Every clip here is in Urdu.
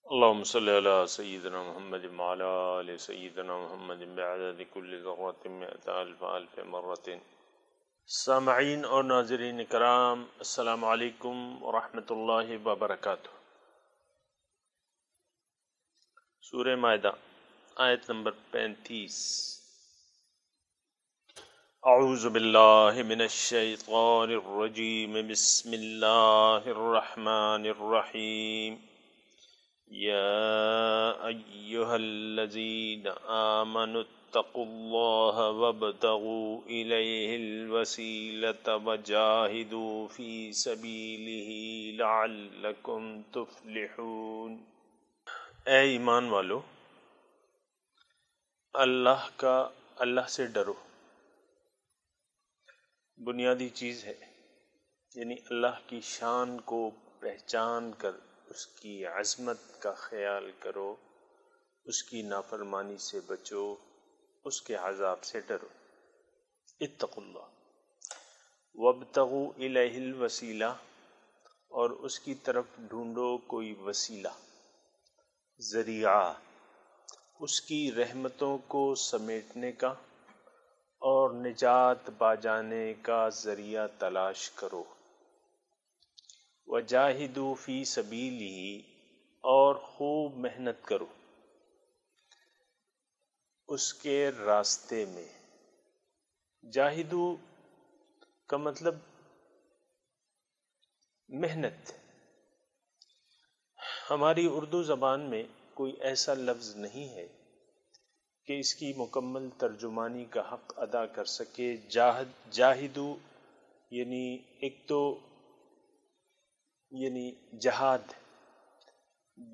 اللهم صل على سيدنا محمد وعلى آل سيدنا محمد بعدد كل ذرة مئة ألف مرة۔ سامعین اور ناظرین کرام، السلام علیکم ورحمۃ اللہ وبرکاتہ۔ سورہ مائدہ آیت نمبر 35۔ اعوذ باللہ من الشیطان الرجیم، بسم اللہ الرحمن الرحیم۔ یا ایہا الذین آمنوا اتقوا اللہ وابتغوا الیہ الوسیلۃ وجاہدوا فی سبیلہ لعلکم تفلحون۔ اے ایمان والو، اللہ سے ڈرو۔ بنیادی چیز ہے، یعنی اللہ کی شان کو پہچان کر اس کی عظمت کا خیال کرو، اس کی نافرمانی سے بچو، اس کے عذاب سے ڈرو۔ اتقوا اللہ وابتغوا الیہ الوسیلہ، اور اس کی طرف ڈھونڈو کوئی وسیلہ، ذریعہ، اس کی رحمتوں کو سمیٹنے کا اور نجات پا جانے کا ذریعہ تلاش کرو۔ وجاہدوا فی سبیلہ، اور خوب محنت کرو اس کے راستے میں۔ جاہدوا کا مطلب محنت۔ ہماری اردو زبان میں کوئی ایسا لفظ نہیں ہے کہ اس کی مکمل ترجمانی کا حق ادا کر سکے۔ جاہدوا یعنی ایک تو جہاد،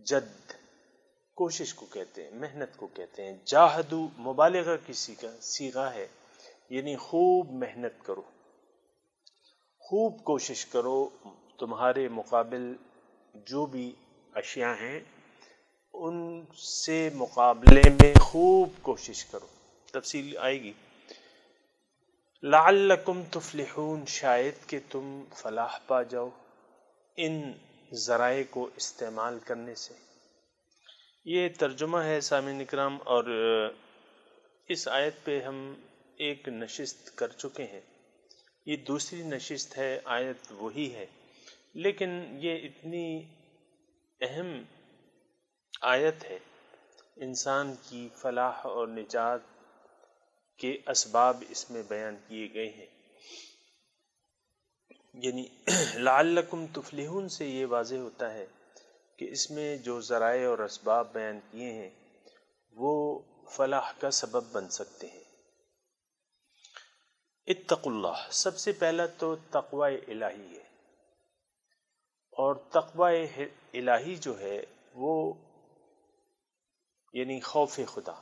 جد، کوشش کو کہتے ہیں، محنت کو کہتے ہیں۔ جاہدوا مبالغہ کی صیغہ ہے، یعنی خوب محنت کرو، خوب کوشش کرو، تمہارے مقابل جو بھی اشیاء ہیں ان سے مقابلے میں خوب کوشش کرو۔ تفصیل آئے گی۔ لعلکم تفلحون، شاید کہ تم فلاح پا جاؤ ان ذرائع کو استعمال کرنے سے۔ یہ ترجمہ ہے سامعین اکرام، اور اس آیت پہ ہم ایک نشست کر چکے ہیں، یہ دوسری نشست ہے، آیت وہی ہے، لیکن یہ اتنی اہم آیت ہے، انسان کی فلاح اور نجات کے اسباب اس میں بیان کیے گئے ہیں۔ یعنی لعلکم تفلحون سے یہ واضح ہوتا ہے کہ اس میں جو ذرائع اور اسباب بیان کیے ہیں وہ فلاح کا سبب بن سکتے ہیں۔ اتقوا اللہ، سب سے پہلا تو تقوی الہی ہے، اور تقوی الہی جو ہے وہ یعنی خوف خدا،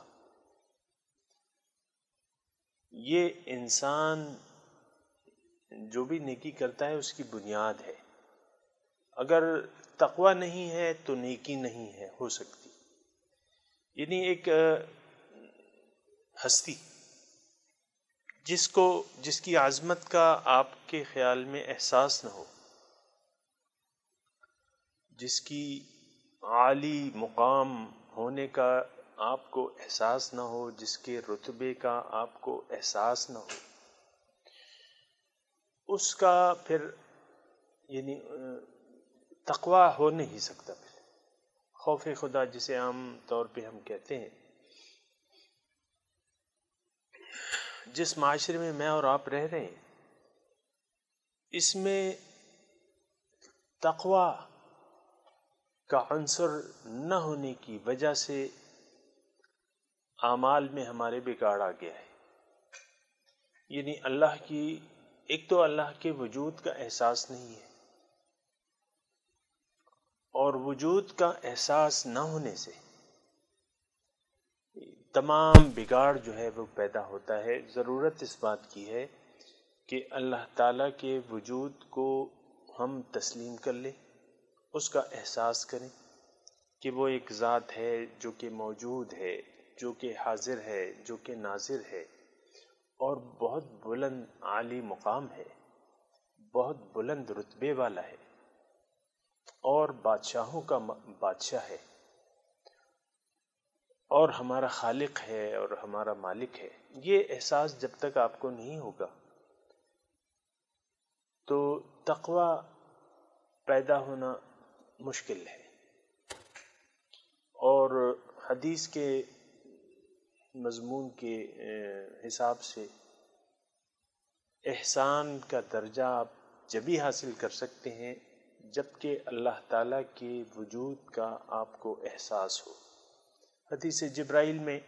یہ انسان جو بھی نیکی کرتا ہے اس کی بنیاد ہے۔ اگر تقوی نہیں ہے تو نیکی نہیں ہے ہو سکتی۔ یعنی ایک ہستی جس کی عظمت کا آپ کے خیال میں احساس نہ ہو، جس کی عالی مقام ہونے کا آپ کو احساس نہ ہو، جس کے رتبے کا آپ کو احساس نہ ہو، اس کا پھر یعنی تقوی ہو نہیں سکتا۔ پھر خوف خدا جسے عام طور پہ ہم کہتے ہیں، جس معاشرے میں میں اور آپ رہ رہے ہیں اس میں تقوی کا عنصر نہ ہونے کی وجہ سے اعمال میں ہمارے بگاڑ آ گیا ہے۔ یعنی ایک تو اللہ کے وجود کا احساس نہیں ہے، اور وجود کا احساس نہ ہونے سے تمام بگاڑ جو ہے وہ پیدا ہوتا ہے۔ ضرورت اس بات کی ہے کہ اللہ تعالیٰ کے وجود کو ہم تسلیم کر لیں، اس کا احساس کریں کہ وہ ایک ذات ہے جو کہ موجود ہے، جو کہ حاضر ہے، جو کہ ناظر ہے، اور بہت بلند عالی مقام ہے، بہت بلند رتبے والا ہے، اور بادشاہوں کا بادشاہ ہے۔ اور ہمارا خالق ہے اور ہمارا مالک ہے، یہ احساس جب تک آپ کو نہیں ہوگا تو تقوی پیدا ہونا مشکل ہے۔ اور حدیث کے مضمون کے حساب سے احسان کا درجہ آپ جبھی حاصل کر سکتے ہیں جبکہ اللہ تعالیٰ کے وجود کا آپ کو احساس ہو۔ حدیث جبرائیل میں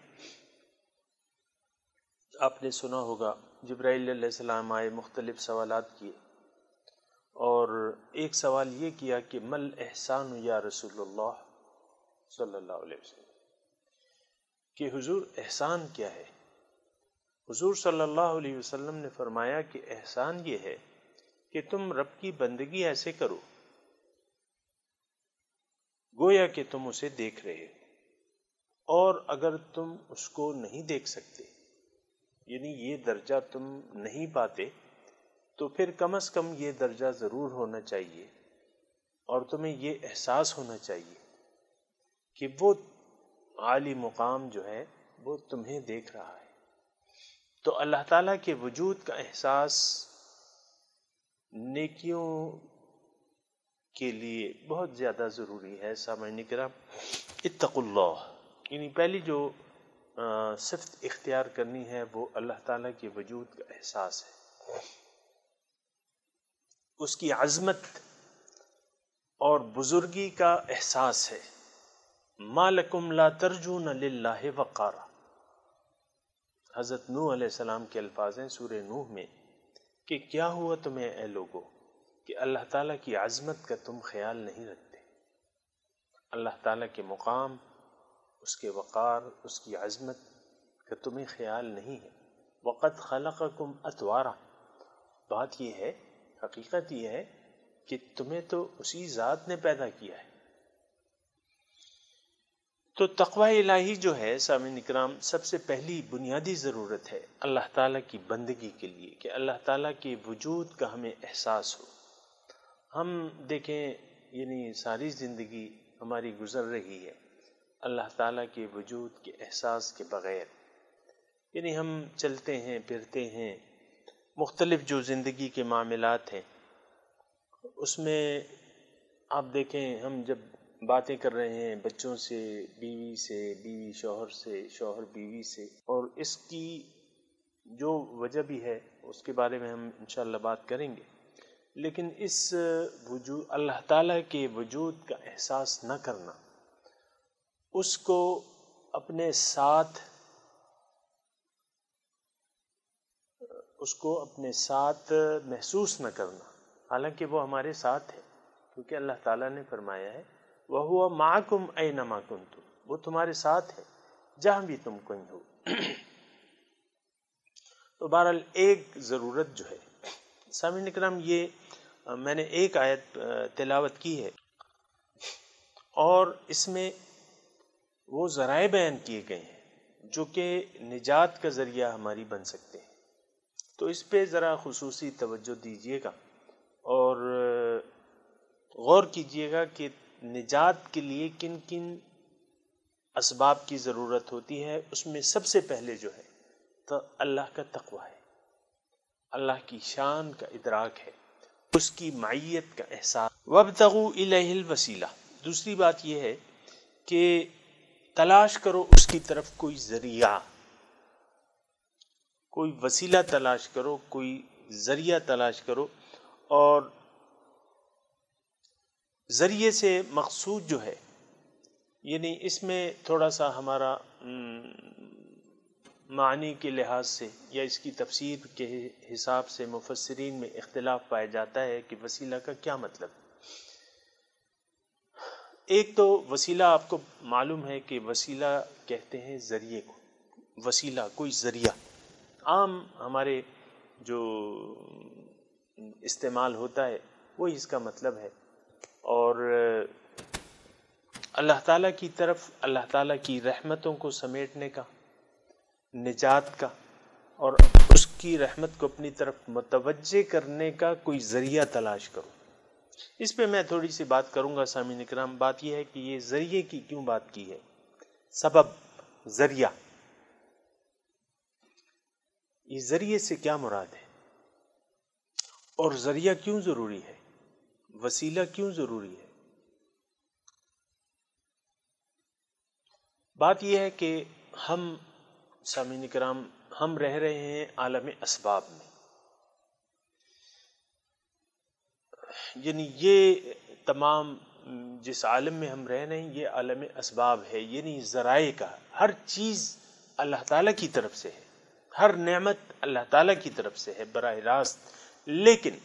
آپ نے سنا ہوگا، جبرائیل علیہ السلام آئے، مختلف سوالات کیے، اور ایک سوال یہ کیا کہ مل احسان یا رسول اللہ صلی اللہ علیہ وسلم، کہ حضور احسان کیا ہے؟ حضور صلی اللہ علیہ وسلم نے فرمایا کہ احسان یہ ہے کہ تم رب کی بندگی ایسے کرو گویا کہ تم اسے دیکھ رہے ہو، اور اگر تم اس کو نہیں دیکھ سکتے، یعنی یہ درجہ تم نہیں پاتے، تو پھر کم از کم یہ درجہ ضرور ہونا چاہیے، اور تمہیں یہ احساس ہونا چاہیے کہ وہ عالی مقام جو ہے وہ تمہیں دیکھ رہا ہے۔ تو اللہ تعالیٰ کے وجود کا احساس نیکیوں کے لیے بہت زیادہ ضروری ہے۔ سامعین کرام، اتقوا اللہ، یعنی پہلی جو صفت اختیار کرنی ہے وہ اللہ تعالیٰ کے وجود کا احساس ہے، اس کی عظمت اور بزرگی کا احساس ہے۔ ما لکم لا ترجون للہ وقارا، حضرت نوح علیہ السلام کے الفاظ ہیں سورہ نوح میں کہ کیا ہوا تمہیں اے لوگو کہ اللہ تعالیٰ کی عظمت کا تم خیال نہیں رکھتے، اللہ تعالیٰ کے مقام، اس کے وقار، اس کی عظمت کا تمہیں خیال نہیں ہے۔ وقد خلقکم اطوارا، بات یہ ہے، حقیقت یہ ہے کہ تمہیں تو اسی ذات نے پیدا کیا ہے۔ تو تقوی الہی جو ہے سامعین اکرام، سب سے پہلی بنیادی ضرورت ہے اللہ تعالیٰ کی بندگی کے لیے کہ اللہ تعالیٰ کے وجود کا ہمیں احساس ہو۔ ہم دیکھیں، یعنی ساری زندگی ہماری گزر رہی ہے اللہ تعالیٰ کے وجود کے احساس کے بغیر، یعنی ہم چلتے ہیں پھرتے ہیں، مختلف جو زندگی کے معاملات ہیں اس میں آپ دیکھیں، ہم جب باتیں کر رہے ہیں بچوں سے، بیوی سے، بیوی شوہر سے، شوہر بیوی سے، اور اس کی جو وجہ بھی ہے اس کے بارے میں ہم انشاءاللہ بات کریں گے، لیکن اس وجود اللہ تعالیٰ کے وجود کا احساس نہ کرنا، اس کو اپنے ساتھ محسوس نہ کرنا، حالانکہ وہ ہمارے ساتھ ہے، کیونکہ اللہ تعالیٰ نے فرمایا ہے وَهُوَ مَعَكُمْ أَيْنَمَا كُنْتُمْ، وہ تمہارے ساتھ ہے جہاں بھی تم کہیں ہو۔ تو بہرحال ایک ضرورت جو ہے سامعین اکرام، یہ میں نے ایک آیت تلاوت کی ہے اور اس میں وہ ذرائع بیان کیے گئے ہیں جو کہ نجات کا ذریعہ ہماری بن سکتے ہیں، تو اس پہ ذرا خصوصی توجہ دیجیے گا اور غور کیجیے گا کہ نجات کے لیے کن کن اسباب کی ضرورت ہوتی ہے۔ اس میں سب سے پہلے جو ہے تو اللہ کا تقوی ہے، اللہ کی شان کا ادراک ہے، اس کی معیت کا احساس۔ وَابْتَغُوا إِلَيْهِ الْوَسِيلَةَ، دوسری بات یہ ہے کہ تلاش کرو اس کی طرف کوئی ذریعہ، کوئی وسیلہ تلاش کرو، کوئی ذریعہ تلاش کرو، اور ذریعے سے مقصود جو ہے، یعنی اس میں تھوڑا سا ہمارا معنی کے لحاظ سے یا اس کی تفسیر کے حساب سے مفسرین میں اختلاف پایا جاتا ہے کہ وسیلہ کا کیا مطلب ہے۔ ایک تو وسیلہ آپ کو معلوم ہے کہ وسیلہ کہتے ہیں ذریعے کو، وسیلہ کوئی ذریعہ، عام ہمارے جو استعمال ہوتا ہے وہی اس کا مطلب ہے، اور اللہ تعالیٰ کی طرف اللہ تعالیٰ کی رحمتوں کو سمیٹنے کا، نجات کا، اور اس کی رحمت کو اپنی طرف متوجہ کرنے کا کوئی ذریعہ تلاش کرو۔ اس پہ میں تھوڑی سی بات کروں گا سامعین اکرام۔ بات یہ ہے کہ یہ ذریعے کی کیوں بات کی ہے، سبب ذریعہ، یہ ذریعے سے کیا مراد ہے اور ذریعہ کیوں ضروری ہے، وسیلہ کیوں ضروری ہے؟ بات یہ ہے کہ ہم سامعین کرام ہم رہ رہے ہیں عالم اسباب میں، یعنی یہ تمام جس عالم میں ہم رہ رہے ہیں یہ عالم اسباب ہے، یعنی ذرائع کا، ہر چیز اللہ تعالیٰ کی طرف سے ہے، ہر نعمت اللہ تعالیٰ کی طرف سے ہے براہ راست، لیکن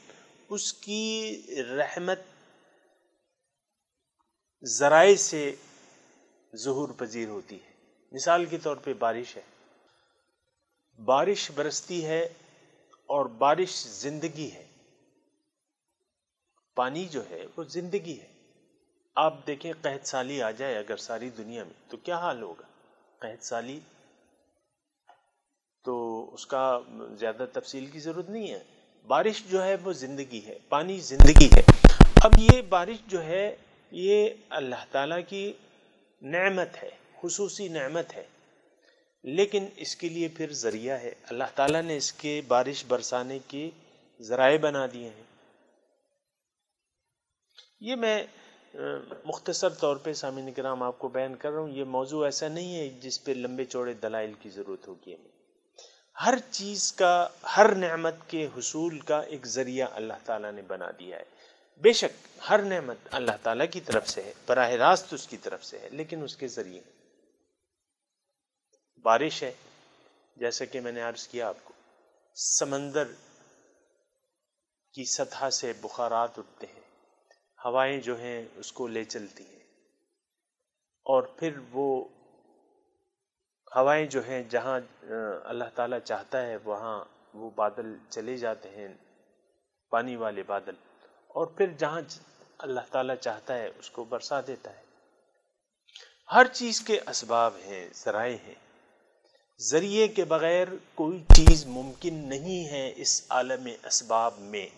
اس کی رحمت ذرائع سے ظہور پذیر ہوتی ہے۔ مثال کے طور پہ بارش ہے، بارش برستی ہے اور بارش زندگی ہے، پانی جو ہے وہ زندگی ہے۔ آپ دیکھیں قحط سالی آ جائے اگر ساری دنیا میں تو کیا حال ہوگا؟ قحط سالی تو اس کا زیادہ تفصیل کی ضرورت نہیں ہے، بارش جو ہے وہ زندگی ہے، پانی زندگی ہے۔ اب یہ بارش جو ہے یہ اللہ تعالیٰ کی نعمت ہے، خصوصی نعمت ہے، لیکن اس کے لیے پھر ذریعہ ہے، اللہ تعالیٰ نے اس کے بارش برسانے کے ذرائع بنا دیے ہیں۔ یہ میں مختصر طور پہ سامعین کرام آپ کو بیان کر رہا ہوں، یہ موضوع ایسا نہیں ہے جس پہ لمبے چوڑے دلائل کی ضرورت ہوگی ہمیں۔ ہر چیز کا، ہر نعمت کے حصول کا ایک ذریعہ اللہ تعالیٰ نے بنا دیا ہے۔ بے شک ہر نعمت اللہ تعالیٰ کی طرف سے ہے، براہ راست اس کی طرف سے ہے، لیکن اس کے ذریعے بارش ہے، جیسا کہ میں نے عرض کیا آپ کو، سمندر کی سطح سے بخارات اٹھتے ہیں، ہوائیں جو ہیں اس کو لے چلتی ہیں، اور پھر وہ ہوائیں جو ہیں جہاں اللہ تعالیٰ چاہتا ہے وہاں وہ بادل چلے جاتے ہیں، پانی والے بادل، اور پھر جہاں اللہ تعالیٰ چاہتا ہے اس کو برسا دیتا ہے۔ ہر چیز کے اسباب ہیں، ذرائع ہیں، ذریعے کے بغیر کوئی چیز ممکن نہیں ہے اس عالم اسباب میں۔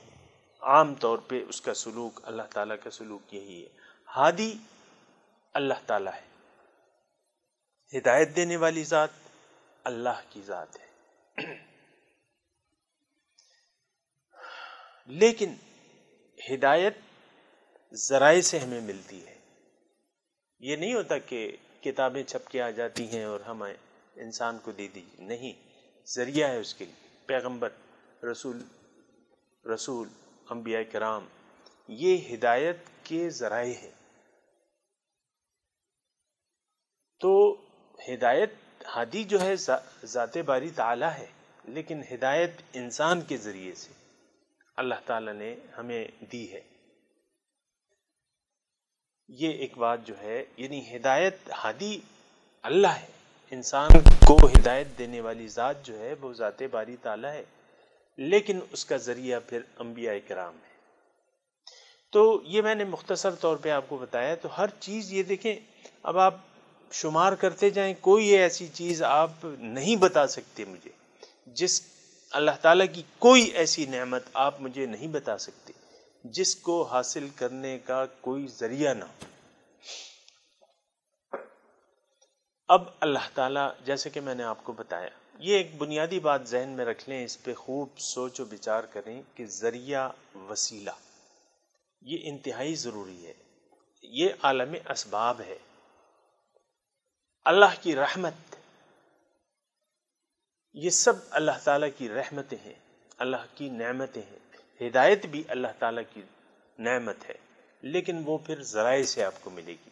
عام طور پہ اس کا سلوک، اللہ تعالیٰ کا سلوک یہی ہے۔ ہادی اللہ تعالیٰ ہے، ہدایت دینے والی ذات اللہ کی ذات ہے، لیکن ہدایت ذرائع سے ہمیں ملتی ہے۔ یہ نہیں ہوتا کہ کتابیں چھپ کے آ جاتی ہیں اور ہمیں انسان کو دے دیجیے، نہیں، ذریعہ ہے اس کے لیے، پیغمبر، رسول، انبیاء کرام، یہ ہدایت کے ذرائع ہیں۔ تو ہدایت ہادی جو ہے ذات باری تعالیٰ ہے، لیکن ہدایت انسان کے ذریعے سے اللہ تعالیٰ نے ہمیں دی ہے۔ یہ ایک بات جو ہے، یعنی ہدایت ہادی اللہ ہے، انسان کو ہدایت دینے والی ذات جو ہے وہ ذات باری تعالیٰ ہے، لیکن اس کا ذریعہ پھر انبیاء کرام ہے۔ تو یہ میں نے مختصر طور پہ آپ کو بتایا۔ تو ہر چیز یہ دیکھیں، اب آپ شمار کرتے جائیں، کوئی ایسی چیز آپ نہیں بتا سکتے مجھے، جس اللہ تعالیٰ کی کوئی ایسی نعمت آپ مجھے نہیں بتا سکتے جس کو حاصل کرنے کا کوئی ذریعہ نہ ہو۔ اب اللہ تعالیٰ، جیسے کہ میں نے آپ کو بتایا، یہ ایک بنیادی بات ذہن میں رکھ لیں، اس پہ خوب سوچ و بچار کریں کہ ذریعہ، وسیلہ، یہ انتہائی ضروری ہے، یہ عالم اسباب ہے۔ اللہ کی رحمت، یہ سب اللہ تعالیٰ کی رحمتیں ہیں، اللہ کی نعمتیں ہیں۔ ہدایت بھی اللہ تعالیٰ کی نعمت ہے، لیکن وہ پھر ذرائع سے آپ کو ملے گی۔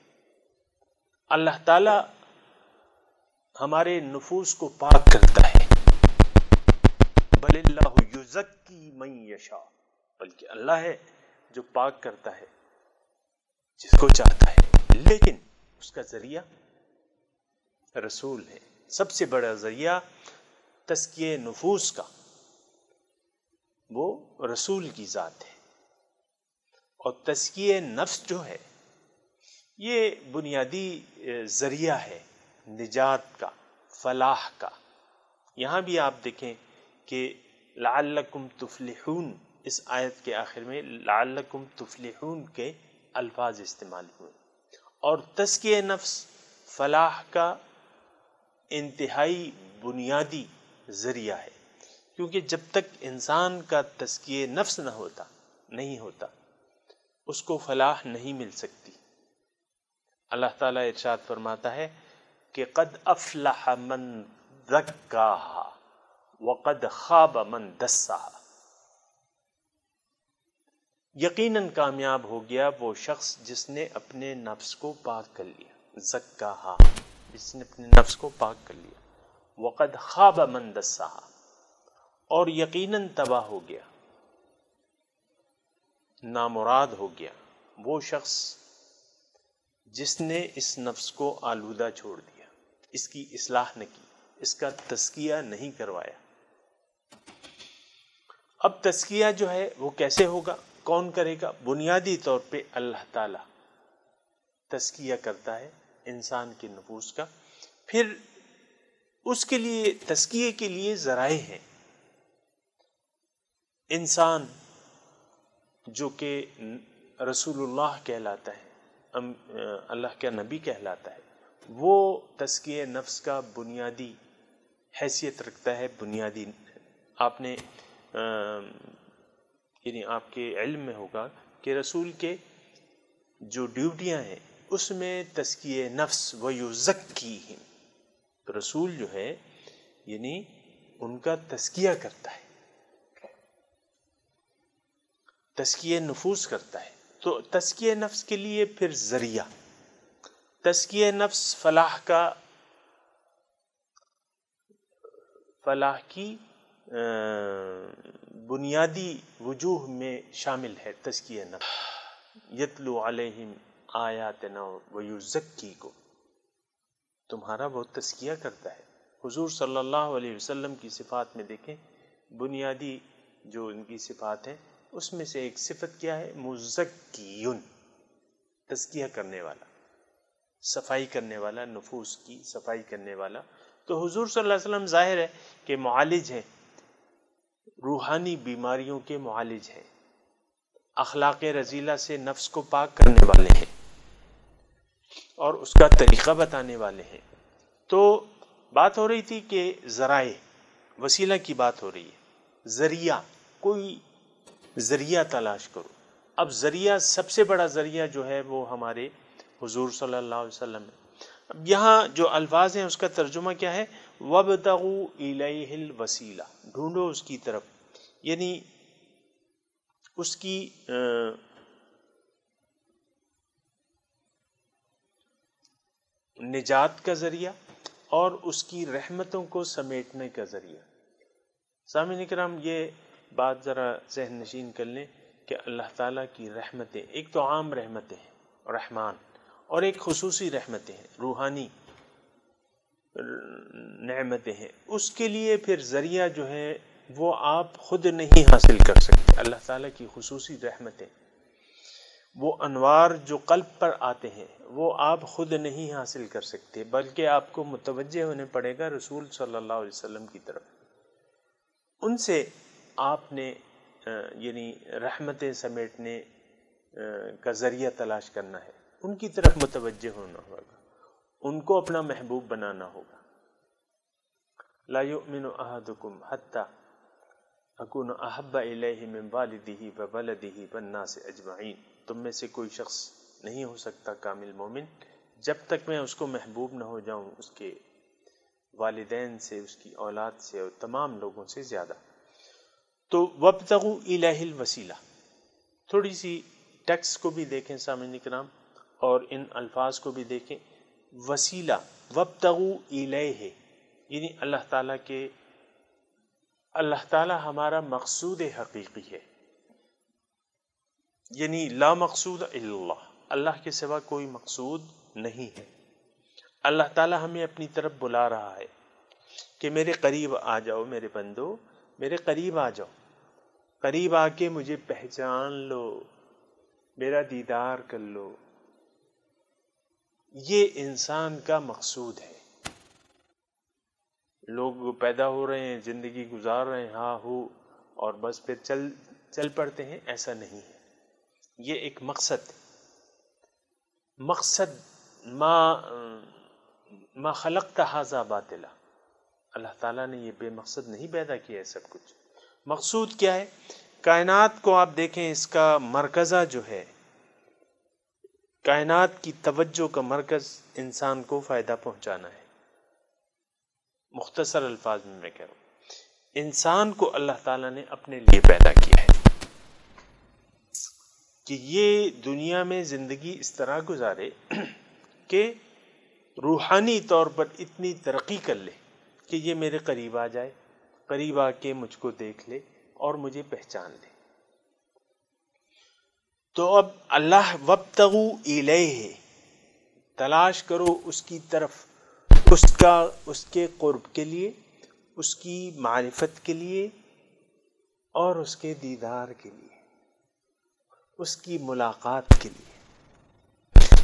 اللہ تعالیٰ ہمارے نفوس کو پاک کرتا ہے، بل اللہ یزکی من یشاء، بلکہ اللہ ہے جو پاک کرتا ہے جس کو چاہتا ہے، لیکن اس کا ذریعہ رسول ہے۔ سب سے بڑا ذریعہ تزکیہ نفوس کا وہ رسول کی ذات ہے، اور تزکیہ نفس جو ہے یہ بنیادی ذریعہ ہے نجات کا، فلاح کا۔ یہاں بھی آپ دیکھیں کہ لعلکم تفلحون، اس آیت کے آخر میں لعلکم تفلحون کے الفاظ استعمال ہوئے، اور تزکیہ نفس، فلاح کا انتہائی بنیادی ذریعہ ہے، کیونکہ جب تک انسان کا تزکیہ نفس نہیں ہوتا اس کو فلاح نہیں مل سکتی۔ اللہ تعالیٰ ارشاد فرماتا ہے کہ قد افلح من زکاہا وقد خاب من دساہا، یقیناً کامیاب ہو گیا وہ شخص جس نے اپنے نفس کو پاک کر لیا، زکاہا جس نے اپنے نفس کو پاک کر لیا، وقد خاب من دساہا اور یقیناً تباہ ہو گیا، نامراد ہو گیا وہ شخص جس نے اس نفس کو آلودہ چھوڑ دیا، اس کی اصلاح نہ کی، اس کا تزکیہ نہیں کروایا۔ اب تزکیہ جو ہے وہ کیسے ہوگا، کون کرے گا؟ بنیادی طور پہ اللہ تعالیٰ تزکیہ کرتا ہے انسان کے نفوس کا۔ پھر اس کے لیے تزکیے کے لیے ذرائع ہیں۔ انسان جو کہ رسول اللہ کہلاتا ہے، اللہ کا نبی کہلاتا ہے، وہ تزکیہ نفس کا بنیادی حیثیت رکھتا ہے۔ بنیادی آپ نے یعنی آپ کے علم میں ہوگا کہ رسول کے جو ڈیوٹیاں ہیں اس میں تزکیہ نفس ویزکیہم، تو رسول جو ہے یعنی ان کا تزکیہ کرتا ہے، تزکیہ نفوس کرتا ہے۔ تو تزکیہ نفس کے لیے پھر ذریعہ، تزکیہ نفس فلاح کی بنیادی وجوہ میں شامل ہے۔ تزکیہ نفس یتلو علیہم آیاتنا ویزکیکم، تمہارا وہ تزکیہ کرتا ہے۔ حضور صلی اللہ علیہ وسلم کی صفات میں دیکھیں، بنیادی جو ان کی صفات ہیں اس میں سے ایک صفت کیا ہے؟ مزکیون، تزکیہ کرنے والا، صفائی کرنے والا، نفوس کی صفائی کرنے والا۔ تو حضور صلی اللہ علیہ وسلم ظاہر ہے کہ معالج ہیں، روحانی بیماریوں کے معالج ہیں، اخلاق رذیلہ سے نفس کو پاک کرنے والے ہیں اور اس کا طریقہ بتانے والے ہیں۔ تو بات ہو رہی تھی کہ ذرائع، وسیلہ کی بات ہو رہی ہے، ذریعہ، کوئی ذریعہ تلاش کرو۔ اب ذریعہ، سب سے بڑا ذریعہ جو ہے وہ ہمارے حضور صلی اللہ علیہ وسلم ہے۔ اب یہاں جو الفاظ ہیں اس کا ترجمہ کیا ہے؟ وَابْتَغُوا إِلَيْهِ الْوَسِيلَةَ، ڈھونڈو اس کی طرف، یعنی اس کی نجات کا ذریعہ اور اس کی رحمتوں کو سمیٹنے کا ذریعہ۔ سامعین کرام، یہ بات ذرا ذہن نشین کر لیں کہ اللہ تعالیٰ کی رحمتیں، ایک تو عام رحمتیں ہیں رحمان، اور ایک خصوصی رحمتیں ہیں، روحانی نعمتیں ہیں۔ اس کے لیے پھر ذریعہ جو ہے وہ آپ خود نہیں حاصل کر سکتے۔ اللہ تعالیٰ کی خصوصی رحمتیں، وہ انوار جو قلب پر آتے ہیں وہ آپ خود نہیں حاصل کر سکتے، بلکہ آپ کو متوجہ ہونے پڑے گا رسول صلی اللہ علیہ وسلم کی طرف۔ ان سے آپ نے یعنی رحمتیں سمیٹنے کا ذریعہ تلاش کرنا ہے، ان کی طرف متوجہ ہونا ہوگا، ان کو اپنا محبوب بنانا ہوگا۔ لا یؤمن احدکم حتی اکون احب الیہ من والدہ وولدہ والناس اجمعین، تم میں سے کوئی شخص نہیں ہو سکتا کامل مومن جب تک میں اس کو محبوب نہ ہو جاؤں اس کے والدین سے، اس کی اولاد سے اور تمام لوگوں سے زیادہ۔ تو وابتغوا الیہ الوسیلہ، تھوڑی سی ٹیکسٹ کو بھی دیکھیں سامعین کرام اور ان الفاظ کو بھی دیکھیں۔ وسیلہ، وابتغوا الیہ، یعنی اللہ تعالیٰ ہمارا مقصود حقیقی ہے، یعنی لا مقصود الا اللہ، اللہ کے سوا کوئی مقصود نہیں ہے۔ اللہ تعالیٰ ہمیں اپنی طرف بلا رہا ہے کہ میرے قریب آ جاؤ، میرے بندو، میرے قریب آ جاؤ، قریب آ کے مجھے پہچان لو، میرا دیدار کر لو۔ یہ انسان کا مقصود ہے۔ لوگ پیدا ہو رہے ہیں، زندگی گزار رہے ہیں ہاں ہو اور بس پھر چل پڑتے ہیں، ایسا نہیں ہے۔ یہ ایک مقصد ما ما خلقت ھذا باطلا، اللہ تعالیٰ نے یہ بے مقصد نہیں پیدا کیا ہے سب کچھ۔ مقصود کیا ہے؟ کائنات کو آپ دیکھیں، اس کا مرکزہ جو ہے، کائنات کی توجہ کا مرکز انسان کو فائدہ پہنچانا ہے۔ مختصر الفاظ میں کہہ رہا ہوں، انسان کو اللہ تعالیٰ نے اپنے لیے پیدا کیا ہے کہ یہ دنیا میں زندگی اس طرح گزارے کہ روحانی طور پر اتنی ترقی کر لے کہ یہ میرے قریب آ جائے، قریب آ کے مجھ کو دیکھ لے اور مجھے پہچان لے۔ تو اب اللہ وابتغوا الیہ، تلاش کرو اس کی طرف، اس کے قرب کے لیے، اس کی معرفت کے لیے اور اس کے دیدار کے لیے، اس کی ملاقات کے لیے۔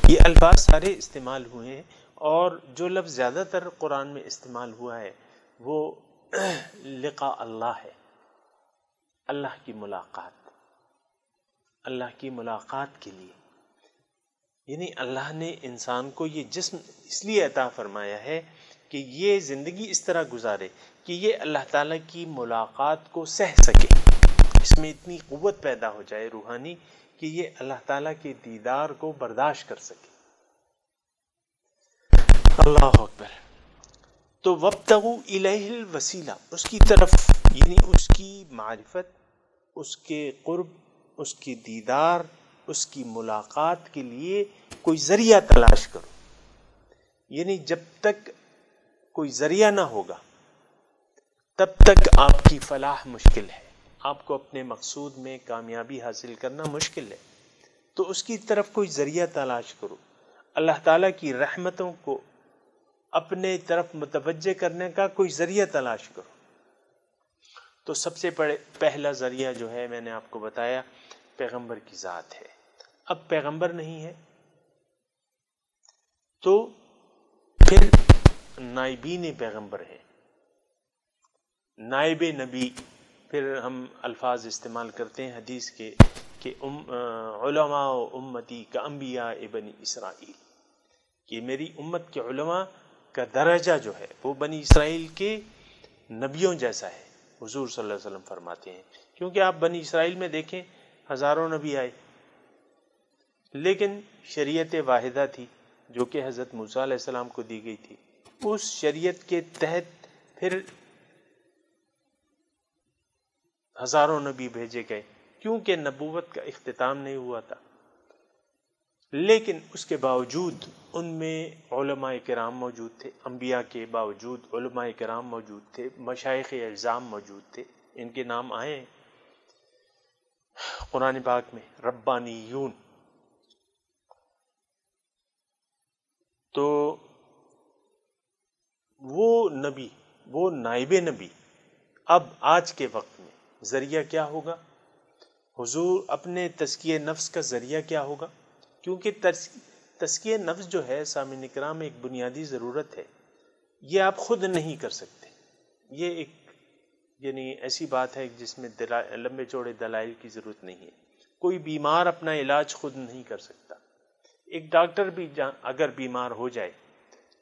یہ الفاظ سارے استعمال ہوئے ہیں، اور جو لفظ زیادہ تر قرآن میں استعمال ہوا ہے وہ لقاء اللہ ہے، اللہ کی ملاقات، اللہ کی ملاقات کے لیے۔ یعنی اللہ نے انسان کو یہ جسم اس لیے عطا فرمایا ہے کہ یہ زندگی اس طرح گزارے کہ یہ اللہ تعالیٰ کی ملاقات کو سہ سکے، اس میں اتنی قوت پیدا ہو جائے روحانی کہ یہ اللہ تعالیٰ کے دیدار کو برداشت کر سکے۔ اللہ اکبر۔ تو وابتغوا الیہ الوسیلہ، اس کی طرف، یعنی اس کی معرفت، اس کے قرب، اس کی دیدار، اس کی ملاقات کے لیے کوئی ذریعہ تلاش کرو۔ یعنی جب تک کوئی ذریعہ نہ ہوگا تب تک آپ کی فلاح مشکل ہے، آپ کو اپنے مقصود میں کامیابی حاصل کرنا مشکل ہے۔ تو اس کی طرف کوئی ذریعہ تلاش کرو، اللہ تعالیٰ کی رحمتوں کو اپنے طرف متوجہ کرنے کا کوئی ذریعہ تلاش کرو۔ تو سب سے پہلا ذریعہ جو ہے میں نے آپ کو بتایا پیغمبر کی ذات ہے۔ اب پیغمبر نہیں ہے تو پھر نائبین پیغمبر ہیں، نائب نبی، پھر ہم الفاظ استعمال کرتے ہیں حدیث کے کہ علماء امتی کا انبیاء بنی اسرائیل، کہ میری امت کے علماء کا درجہ جو ہے وہ بنی اسرائیل کے نبیوں جیسا ہے، حضور صلی اللہ علیہ وسلم فرماتے ہیں۔ کیونکہ آپ بنی اسرائیل میں دیکھیں ہزاروں نبی آئے، لیکن شریعت واحدہ تھی جو کہ حضرت موسیٰ علیہ السلام کو دی گئی تھی، اس شریعت کے تحت پھر ہزاروں نبی بھیجے گئے، کیونکہ نبوت کا اختتام نہیں ہوا تھا۔ لیکن اس کے باوجود ان میں علماء کرام موجود تھے، انبیاء کے باوجود علماء کرام موجود تھے، مشائخ اعظام موجود تھے، ان کے نام آئے قرآن پاک میں، ربانیون۔ تو وہ نبی، وہ نائب نبی، اب آج کے وقت میں ذریعہ کیا ہوگا؟ حضور اپنے تزکیہ نفس کا ذریعہ کیا ہوگا؟ کیونکہ تزکیہ نفس جو ہے سامعین اکرام ایک بنیادی ضرورت ہے، یہ آپ خود نہیں کر سکتے۔ یہ ایک یعنی ایسی بات ہے جس میں لمبے چوڑے دلائل کی ضرورت نہیں ہے۔ کوئی بیمار اپنا علاج خود نہیں کر سکتا۔ ایک ڈاکٹر بھی اگر بیمار ہو جائے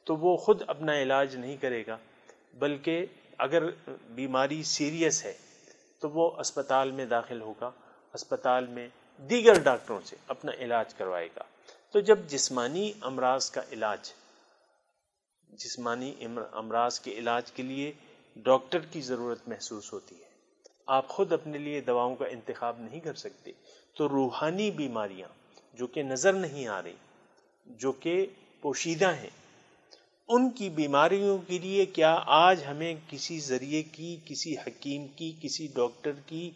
تو وہ خود اپنا علاج نہیں کرے گا، بلکہ اگر بیماری سیریس ہے تو وہ اسپتال میں داخل ہوگا، اسپتال میں دیگر ڈاکٹروں سے اپنا علاج کروائے گا۔ تو جب جسمانی امراض کا علاج، جسمانی امراض کے علاج کے لیے ڈاکٹر کی ضرورت محسوس ہوتی ہے، آپ خود اپنے لیے دواؤں کا انتخاب نہیں کر سکتے، تو روحانی بیماریاں جو کہ نظر نہیں آ رہی، جو کہ پوشیدہ ہیں، ان کی بیماریوں کے لیے کیا آج ہمیں کسی ذریعے کی، کسی حکیم کی، کسی ڈاکٹر کی،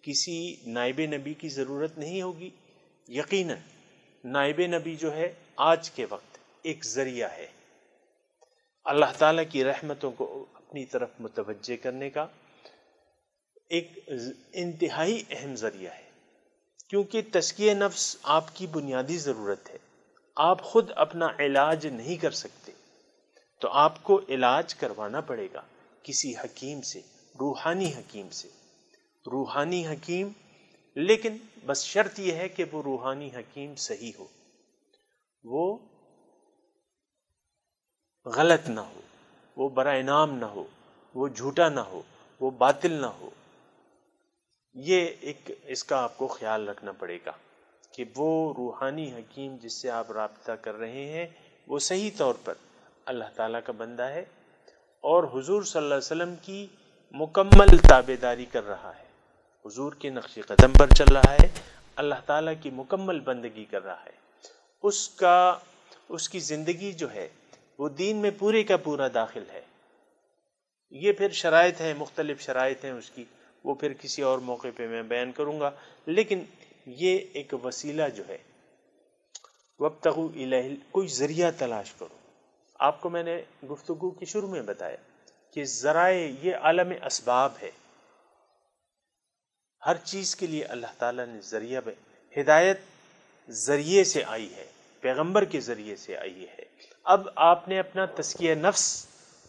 کسی نائب نبی کی ضرورت نہیں ہوگی؟ یقیناً نائب نبی جو ہے آج کے وقت ایک ذریعہ ہے، اللہ تعالیٰ کی رحمتوں کو اپنی طرف متوجہ کرنے کا ایک انتہائی اہم ذریعہ ہے۔ کیونکہ تزکیہ نفس آپ کی بنیادی ضرورت ہے، آپ خود اپنا علاج نہیں کر سکتے، تو آپ کو علاج کروانا پڑے گا کسی حکیم سے، روحانی حکیم سے، روحانی حکیم، لیکن بس شرط یہ ہے کہ وہ روحانی حکیم صحیح ہو، وہ غلط نہ ہو، وہ برائے انعام نہ ہو، وہ جھوٹا نہ ہو، وہ باطل نہ ہو۔ یہ اس کا آپ کو خیال رکھنا پڑے گا کہ وہ روحانی حکیم جس سے آپ رابطہ کر رہے ہیں وہ صحیح طور پر اللہ تعالیٰ کا بندہ ہے اور حضور صلی اللہ علیہ وسلم کی مکمل تابعداری کر رہا ہے، حضور کے نقش قدم پر چل رہا ہے، اللہ تعالیٰ کی مکمل بندگی کر رہا ہے۔ اس کی زندگی جو ہے وہ دین میں پورے کا پورا داخل ہے۔ یہ پھر شرائط ہیں، مختلف شرائط ہیں اس کی، وہ پھر کسی اور موقع پہ میں بیان کروں گا، لیکن یہ ایک وسیلہ جو ہے وابتغوا الیہ، کوئی ذریعہ تلاش کرو۔ آپ کو میں نے گفتگو کے شروع میں بتایا کہ ذرائع یہ عالم اسباب ہے، ہر چیز کے لیے اللہ تعالیٰ نے ذریعہ ہدایت ذریعے سے آئی ہے، پیغمبر کے ذریعے سے آئی ہے۔ اب آپ نے اپنا تزکیہ نفس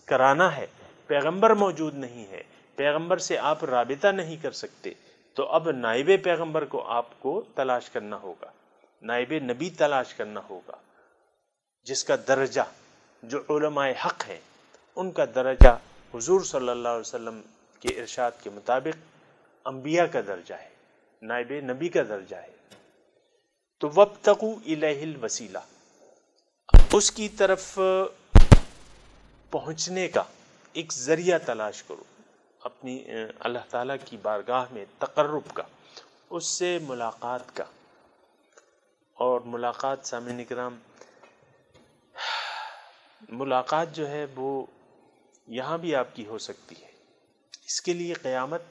کرانا ہے، پیغمبر موجود نہیں ہے، پیغمبر سے آپ رابطہ نہیں کر سکتے، تو اب نائب پیغمبر کو آپ کو تلاش کرنا ہوگا، نائب نبی تلاش کرنا ہوگا، جس کا درجہ، جو علماء حق ہیں ان کا درجہ حضور صلی اللہ علیہ وسلم کے ارشاد کے مطابق انبیاء کا درجہ ہے، نائب نبی کا درجہ ہے۔ تو وابتغوا الیہ الوسیلہ، اس کی طرف پہنچنے کا ایک ذریعہ تلاش کرو، اپنی اللہ تعالیٰ کی بارگاہ میں تقرب کا، اس سے ملاقات کا۔ اور ملاقات سامعین کرام، ملاقات جو ہے وہ یہاں بھی آپ کی ہو سکتی ہے، اس کے لیے قیامت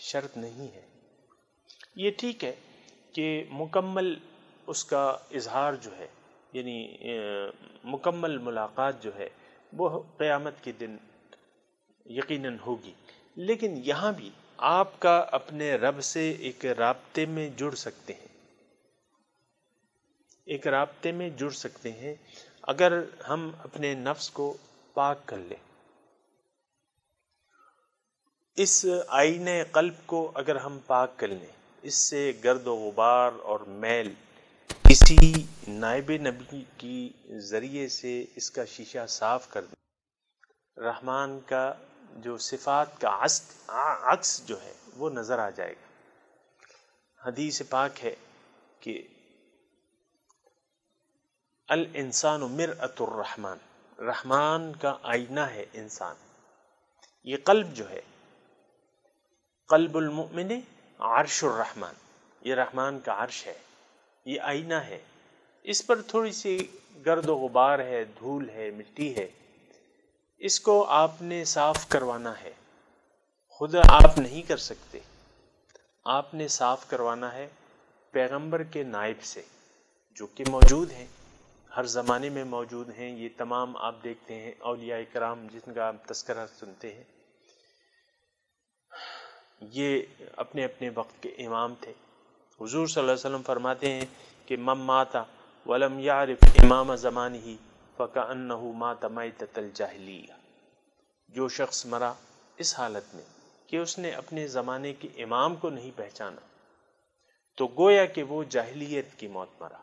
شرط نہیں ہے۔ یہ ٹھیک ہے کہ مکمل اس کا اظہار جو ہے، یعنی مکمل ملاقات جو ہے وہ قیامت کے دن یقیناً ہوگی، لیکن یہاں بھی آپ کا اپنے رب سے ایک رابطے میں جڑ سکتے ہیں، ایک رابطے میں جڑ سکتے ہیں اگر ہم اپنے نفس کو پاک کر لیں۔ اس آئینہ قلب کو اگر ہم پاک کر لیں، اس سے گرد و غبار اور میل کسی نائب نبی کی ذریعے سے اس کا شیشہ صاف کر دیں، رحمان کا جو صفات کا عکس جو ہے وہ نظر آ جائے گا۔ حدیث پاک ہے کہ الانسان مرآۃ الرحمن، رحمان کا آئینہ ہے انسان۔ یہ قلب جو ہے، قلب المؤمن عرش الرحمن، یہ رحمان کا عرش ہے، یہ آئینہ ہے، اس پر تھوڑی سی گرد و غبار ہے، دھول ہے، مٹی ہے، اس کو آپ نے صاف کروانا ہے، خود آپ نہیں کر سکتے، آپ نے صاف کروانا ہے پیغمبر کے نائب سے، جو کہ موجود ہیں، ہر زمانے میں موجود ہیں۔ یہ تمام آپ دیکھتے ہیں اولیاء کرام جن کا آپ تذکرہ سنتے ہیں، یہ اپنے اپنے وقت کے امام تھے۔ حضور صلی اللہ علیہ وسلم فرماتے ہیں کہ من مات ولم یعرف امام زمانہ فکأنہ مات میتۃ الجاہلیہ، جو شخص مرا اس حالت میں کہ اس نے اپنے زمانے کے امام کو نہیں پہچانا تو گویا کہ وہ جاہلیت کی موت مرا۔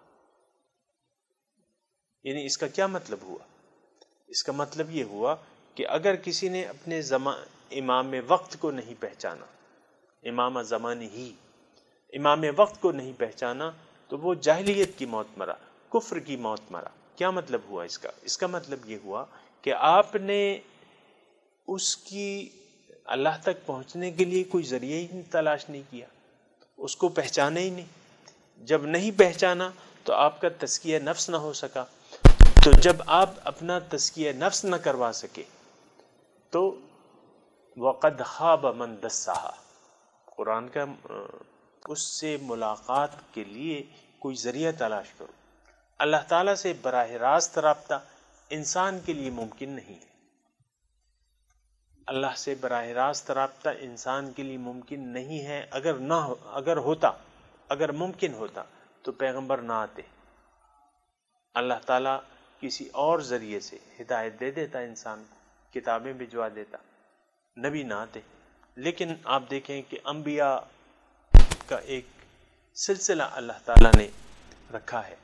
یعنی اس کا کیا مطلب ہوا؟ اس کا مطلب یہ ہوا کہ اگر کسی نے اپنے امام وقت کو نہیں پہچانا، امام زمانہ ہی، امام وقت کو نہیں پہچانا تو وہ جاہلیت کی موت مرا، کفر کی موت مرا۔ کیا مطلب ہوا اس کا؟ اس کا مطلب یہ ہوا کہ آپ نے اس کی اللہ تک پہنچنے کے لیے کوئی ذریعہ ہی تلاش نہیں کیا، اس کو پہچانا ہی نہیں۔ جب نہیں پہچانا تو آپ کا تزکیہ نفس نہ ہو سکا، تو جب آپ اپنا تزکیہ نفس نہ کروا سکے تو وَقَدْ خَابَ مَنْ دَسَّاهَا، قرآن کا اس سے ملاقات کے لیے کوئی ذریعہ تلاش کرو۔ اللہ تعالیٰ سے براہ راست رابطہ انسان کے لیے ممکن نہیں ہے، اللہ سے براہ راست رابطہ انسان کے لیے ممکن نہیں ہے۔ اگر ممکن ہوتا تو پیغمبر نہ آتے، اللہ تعالیٰ کسی اور ذریعے سے ہدایت دے دیتا، انسان کو کتابیں بھجوا دیتا، نبی نہ آتے۔ لیکن آپ دیکھیں کہ انبیاء کا ایک سلسلہ اللہ تعالیٰ نے رکھا ہے،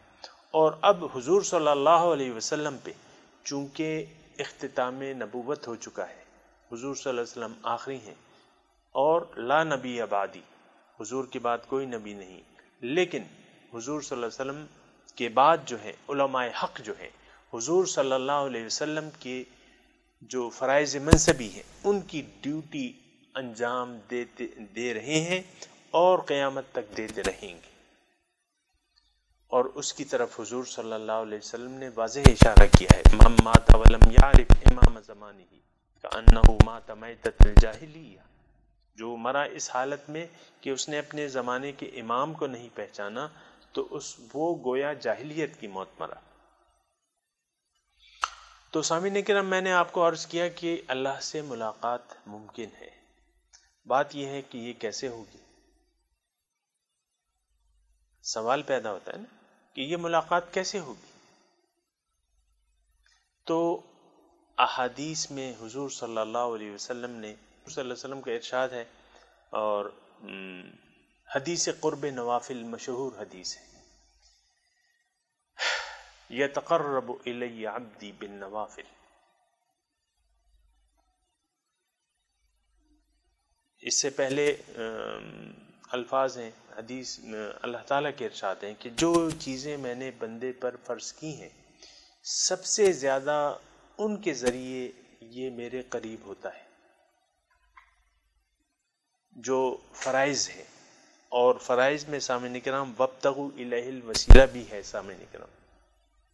اور اب حضور صلی اللہ علیہ وسلم پہ چونکہ اختتام نبوت ہو چکا ہے، حضور صلی اللہ علیہ وسلم آخری ہیں، اور لا نبی بعدی، حضور کے بعد کوئی نبی نہیں، لیکن حضور صلی اللہ علیہ وسلم کے بعد جو ہے علماء حق جو ہے حضور صلی اللہ علیہ وسلم کے جو فرائض منصبی ہیں ان کی ڈیوٹی انجام دے رہے ہیں اور قیامت تک دیتے رہیں گے، اور اس کی طرف حضور صلی اللہ علیہ وسلم نے واضح اشارہ کیا ہے، من مات ولم یعرف امام زمانہ کأنہ مات میتۃ الجاہلیہ، جو مرا اس حالت میں کہ اس نے اپنے زمانے کے امام کو نہیں پہچانا تو وہ گویا جاہلیت کی موت مرا۔ تو سامعین کرام، میں نے آپ کو عرض کیا کہ اللہ سے ملاقات ممکن ہے، بات یہ ہے کہ یہ کیسے ہوگی؟ سوال پیدا ہوتا ہے نا کہ یہ ملاقات کیسے ہوگی؟ تو احادیث میں حضور صلی اللہ علیہ وسلم نے، صلی اللہ علیہ وسلم کا ارشاد ہے، اور حدیث قرب نوافل مشہور حدیث ہے، یتقرب الی عبدی بالنوافل، اس سے پہلے الفاظ ہیں حدیث میں، اللہ تعالیٰ کے ارشاد ہیں کہ جو چیزیں میں نے بندے پر فرض کی ہیں سب سے زیادہ ان کے ذریعے یہ میرے قریب ہوتا ہے، جو فرائض ہے، اور فرائض میں سامعین کرام وابتغوا الیہ الوسیلہ بھی ہے، سامعین کرام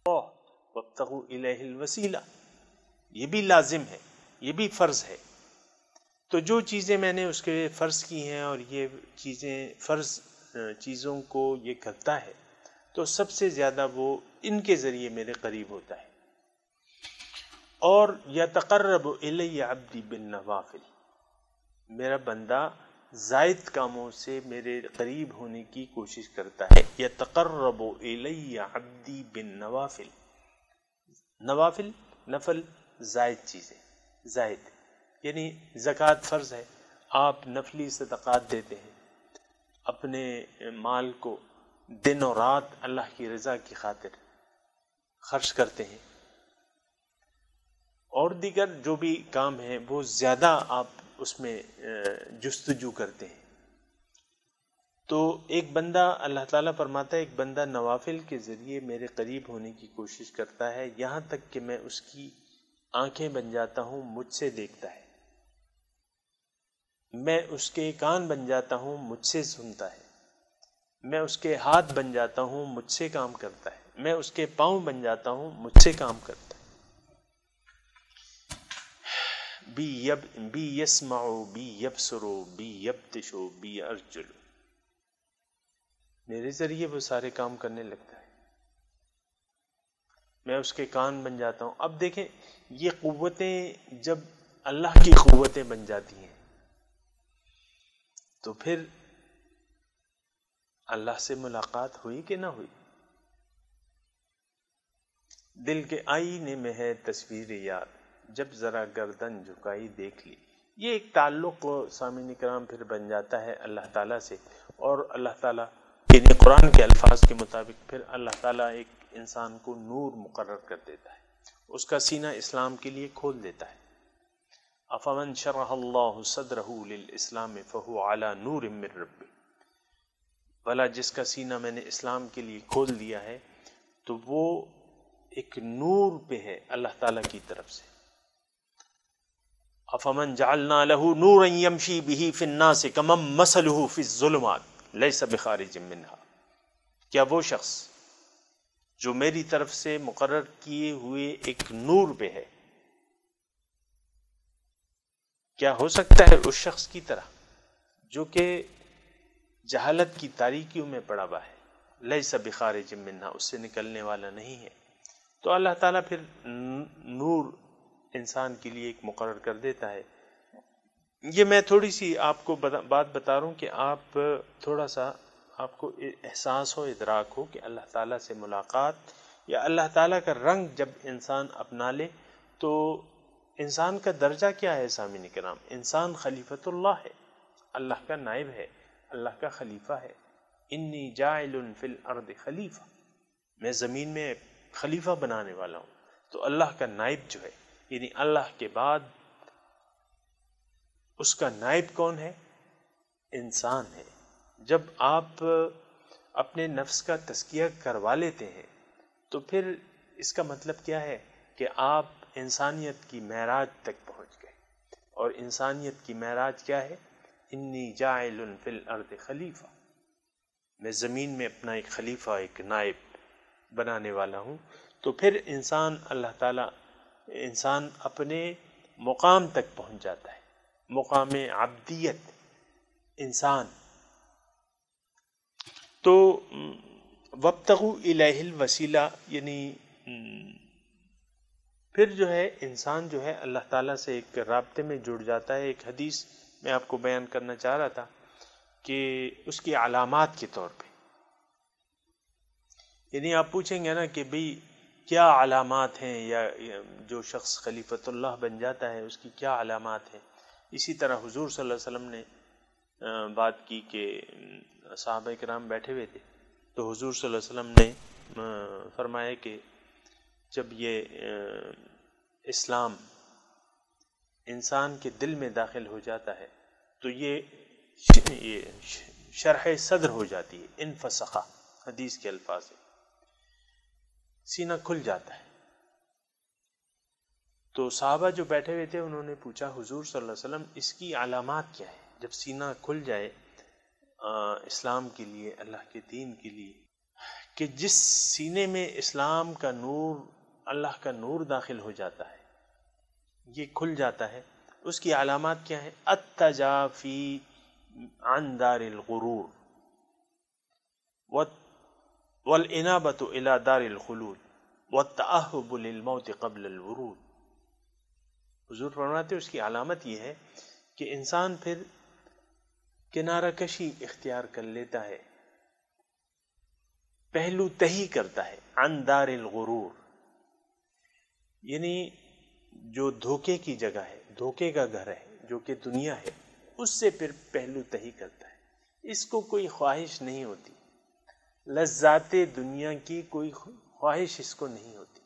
وابتغوا الیہ الوسیلہ یہ بھی لازم ہے، یہ بھی فرض ہے۔ تو جو چیزیں میں نے اس کے فرض کی ہیں اور یہ چیزیں فرض چیزوں کو یہ کرتا ہے تو سب سے زیادہ وہ ان کے ذریعے میرے قریب ہوتا ہے۔ اور یتقرب الی عبدی بالنوافل، میرا بندہ زائد کاموں سے میرے قریب ہونے کی کوشش کرتا ہے۔ یتقرب الی عبدی بالنوافل، نوافل نفل زائد چیزیں، زائد یعنی زکوٰۃ فرض ہے، آپ نفلی صدقات دیتے ہیں، اپنے مال کو دن اور رات اللہ کی رضا کی خاطر خرچ کرتے ہیں، اور دیگر جو بھی کام ہیں وہ زیادہ آپ اس میں جستجو کرتے ہیں۔ تو ایک بندہ، اللہ تعالیٰ فرماتا ہے ایک بندہ نوافل کے ذریعے میرے قریب ہونے کی کوشش کرتا ہے، یہاں تک کہ میں اس کی آنکھیں بن جاتا ہوں، مجھ سے دیکھتا ہے، میں اس کے کان بن جاتا ہوں، مجھ سے سنتا ہے، میں اس کے ہاتھ بن جاتا ہوں، مجھ سے کام کرتا ہے، میں اس کے پاؤں بن جاتا ہوں، مجھ سے کام کرتا ہے۔ بی یسمع بی یبصر بی یبطش بی ارجل، میرے ذریعے وہ سارے کام کرنے لگتا ہے، میں اس کے کان بن جاتا ہوں۔ اب دیکھیں یہ قوتیں جب اللہ کی قوتیں بن جاتی ہیں تو پھر اللہ سے ملاقات ہوئی کہ نہ ہوئی؟ دل کے آئینے میں ہے تصویر یار، جب ذرا گردن جھکائی دیکھ لی، یہ ایک تعلق سامعین کرام پھر بن جاتا ہے اللہ تعالیٰ سے، اور اللہ تعالیٰ یعنی قرآن کے الفاظ کے مطابق پھر اللہ تعالیٰ ایک انسان کو نور مقرر کر دیتا ہے، اس کا سینہ اسلام کے لیے کھول دیتا ہے۔ افمن شرح اللہ صدرہ للاسلام فہو علی نور من ربہ، بھلا جس کا سینہ میں نے اسلام کے لیے کھول دیا ہے تو وہ ایک نور پہ ہے اللہ تعالیٰ کی طرف سے۔ افمن جعلنا له نورا یمشی بہ فی الناس کمن مثلہ فی الظلمات لیس بخارج منہا، کیا وہ شخص جو میری طرف سے مقرر کیے ہوئے ایک نور پہ ہے، کیا ہو سکتا ہے اس شخص کی طرح جو کہ جہالت کی تاریکیوں میں پڑا ہوا ہے، لیس بخارج منہا، اس سے نکلنے والا نہیں ہے۔ تو اللہ تعالیٰ پھر نور انسان کے لیے ایک مقرر کر دیتا ہے۔ یہ میں تھوڑی سی آپ کو بات بتا رہا ہوں کہ آپ تھوڑا سا آپ کو احساس ہو، ادراک ہو کہ اللہ تعالیٰ سے ملاقات یا اللہ تعالیٰ کا رنگ جب انسان اپنا لے تو انسان کا درجہ کیا ہے۔ سامعین کرام، انسان خلیفۃ اللہ ہے، اللہ کا نائب ہے، اللہ کا خلیفہ ہے۔ انی جاعل فی الارض خلیفہ، میں زمین میں خلیفہ بنانے والا ہوں۔ تو اللہ کا نائب جو ہے یعنی اللہ کے بعد اس کا نائب کون ہے؟ انسان ہے۔ جب آپ اپنے نفس کا تزکیہ کروا لیتے ہیں تو پھر اس کا مطلب کیا ہے کہ آپ انسانیت کی معراج تک پہنچ گئے۔ اور انسانیت کی معراج کیا ہے؟ انی جاعل فی الارض خلیفہ، میں زمین میں اپنا ایک خلیفہ، ایک نائب بنانے والا ہوں۔ تو پھر انسان اپنے مقام تک پہنچ جاتا ہے، مقام عبدیت انسان۔ تو وابتغوا الیہ الوسیلہ، یعنی پھر جو ہے انسان جو ہے اللہ تعالیٰ سے ایک رابطے میں جڑ جاتا ہے۔ ایک حدیث میں آپ کو بیان کرنا چاہ رہا تھا کہ اس کی علامات کے طور پہ، یعنی آپ پوچھیں گے نا کہ بھئی کیا علامات ہیں، یا جو شخص خلیفۃ اللہ بن جاتا ہے اس کی کیا علامات ہیں۔ اسی طرح حضور صلی اللہ علیہ وسلم نے بات کی کہ صحابہ کرام بیٹھے ہوئے تھے تو حضور صلی اللہ علیہ وسلم نے فرمایا کہ جب یہ اسلام انسان کے دل میں داخل ہو جاتا ہے تو یہ شرح صدر ہو جاتی ہے، انفسخہ حدیث کے الفاظ ہیں، سینہ کھل جاتا ہے۔ تو صحابہ جو بیٹھے ہوئے تھے انہوں نے پوچھا حضور صلی اللہ علیہ وسلم اس کی علامات کیا ہے؟ جب سینہ کھل جائے اسلام کے لیے، اللہ کے دین کے لیے، کہ جس سینے میں اسلام کا نور، اللہ کا نور داخل ہو جاتا ہے، یہ کھل جاتا ہے، اس کی علامات کیا ہیں؟ التجافی عن دار الغرور والانابۃ الی دار الخلود والتأہب للموت قبل الورود۔ حضور فرماتے ہیں اس کی علامت یہ ہے کہ انسان پھر کنارہ کشی اختیار کر لیتا ہے، پہلو تہی کرتا ہے، عن دار الغرور، یعنی جو دھوکے کی جگہ ہے، دھوکے کا گھر ہے، جو کہ دنیا ہے، اس سے پھر پہلو تہی کرتا ہے۔ اس کو کوئی خواہش نہیں ہوتی، لذات دنیا کی کوئی خواہش اس کو نہیں ہوتی۔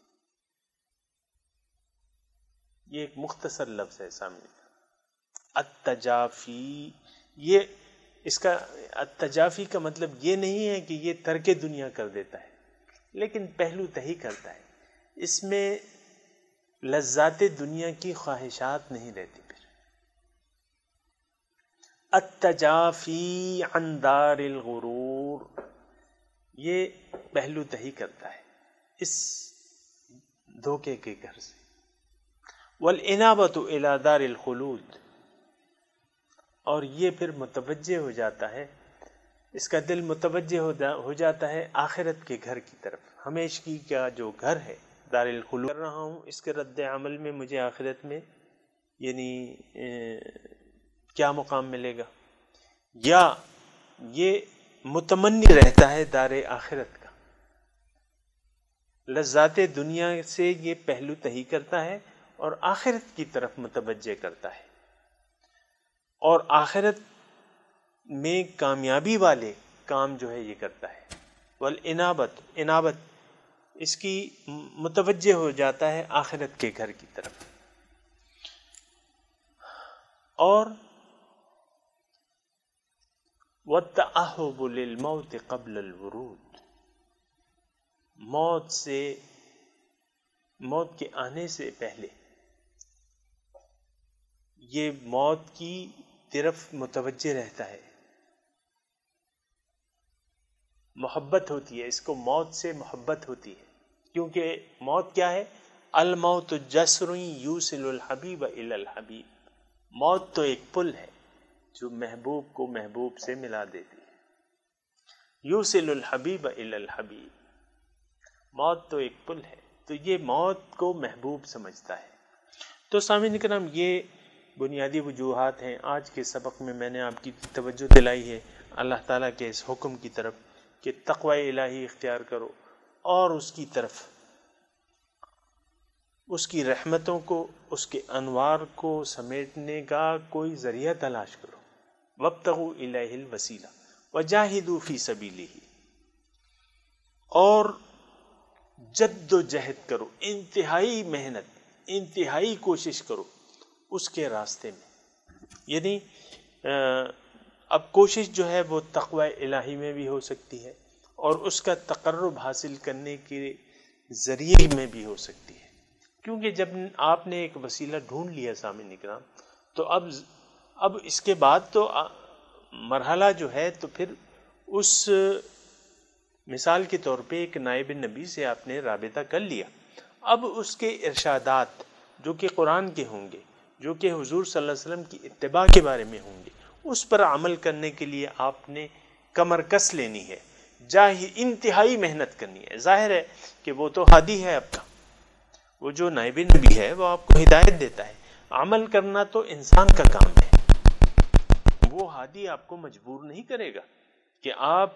یہ ایک مختصر لفظ ہے سامنے کا التجافی۔ یہ اس کا التجافی کا مطلب یہ نہیں ہے کہ یہ ترک دنیا کر دیتا ہے، لیکن پہلو تہی کرتا ہے، اس میں لذات دنیا کی خواہشات نہیں رہتی۔ پھر التجافی عن دار الغرور، یہ پہلو تہی کرتا ہے اس دھوکے کے گھر سے۔ والانابۃ الی دار الخلود، اور یہ پھر متوجہ ہو جاتا ہے، اس کا دل متوجہ ہو جاتا ہے آخرت کے گھر کی طرف، ہمیشگی کا جو گھر ہے دار الخلود کر رہا ہوں، اس کے رد عمل میں مجھے آخرت میں یعنی کیا مقام ملے گا، یا یہ متمنی رہتا ہے دار آخرت کا، لذات دنیا سے یہ پہلو تہی کرتا ہے اور آخرت کی طرف متوجہ کرتا ہے، اور آخرت میں کامیابی والے کام جو ہے یہ کرتا ہے۔ والانابت، انابت اس کی متوجہ ہو جاتا ہے آخرت کے گھر کی طرف۔ اور والتأہب للموت قبل الورود، موت کے آنے سے پہلے یہ موت کی طرف متوجہ رہتا ہے، محبت ہوتی ہے، اس کو موت سے محبت ہوتی ہے، کیونکہ موت کیا ہے؟ الموت جسر یوصل الحبیب الی الحبیب، موت تو ایک پل ہے جو محبوب کو محبوب سے ملا دیتی ہے، یوصل الحبیب الی الحبیب، موت تو ایک پل ہے، تو یہ موت کو محبوب سمجھتا ہے۔ تو سامعین کرام، یہ بنیادی وجوہات ہیں۔ آج کے سبق میں میں نے آپ کی توجہ دلائی ہے اللہ تعالیٰ کے اس حکم کی طرف کہ تقوی الہی اختیار کرو، اور اس کی طرف اس کی رحمتوں کو، اس کے انوار کو سمیٹنے کا کوئی ذریعہ تلاش کرو۔ وابتغوا الیہ الوسیلہ وجاہدوا فی سبیلہ، اور جد و جہد کرو، انتہائی محنت انتہائی کوشش کرو اس کے راستے میں. یعنی اب کوشش جو ہے وہ تقوی الہی میں بھی ہو سکتی ہے اور اس کا تقرب حاصل کرنے کے ذریعے میں بھی ہو سکتی ہے، کیونکہ جب آپ نے ایک وسیلہ ڈھونڈ لیا سامعین کرام تو اب اس کے بعد تو مرحلہ جو ہے تو پھر اس مثال کے طور پہ ایک نائب نبی سے آپ نے رابطہ کر لیا، اب اس کے ارشادات جو کہ قرآن کے ہوں گے، جو کہ حضور صلی اللہ علیہ وسلم کی اتباع کے بارے میں ہوں گے، اس پر عمل کرنے کے لیے آپ نے کمر کس لینی ہے، انتہائی محنت کرنی ہے. ظاہر ہے کہ وہ تو ہادی ہے آپ کا، وہ جو نائب نبی ہے وہ آپ کو ہدایت دیتا ہے، عمل کرنا تو انسان کا کام ہے. وہ ہادی آپ کو مجبور نہیں کرے گا کہ آپ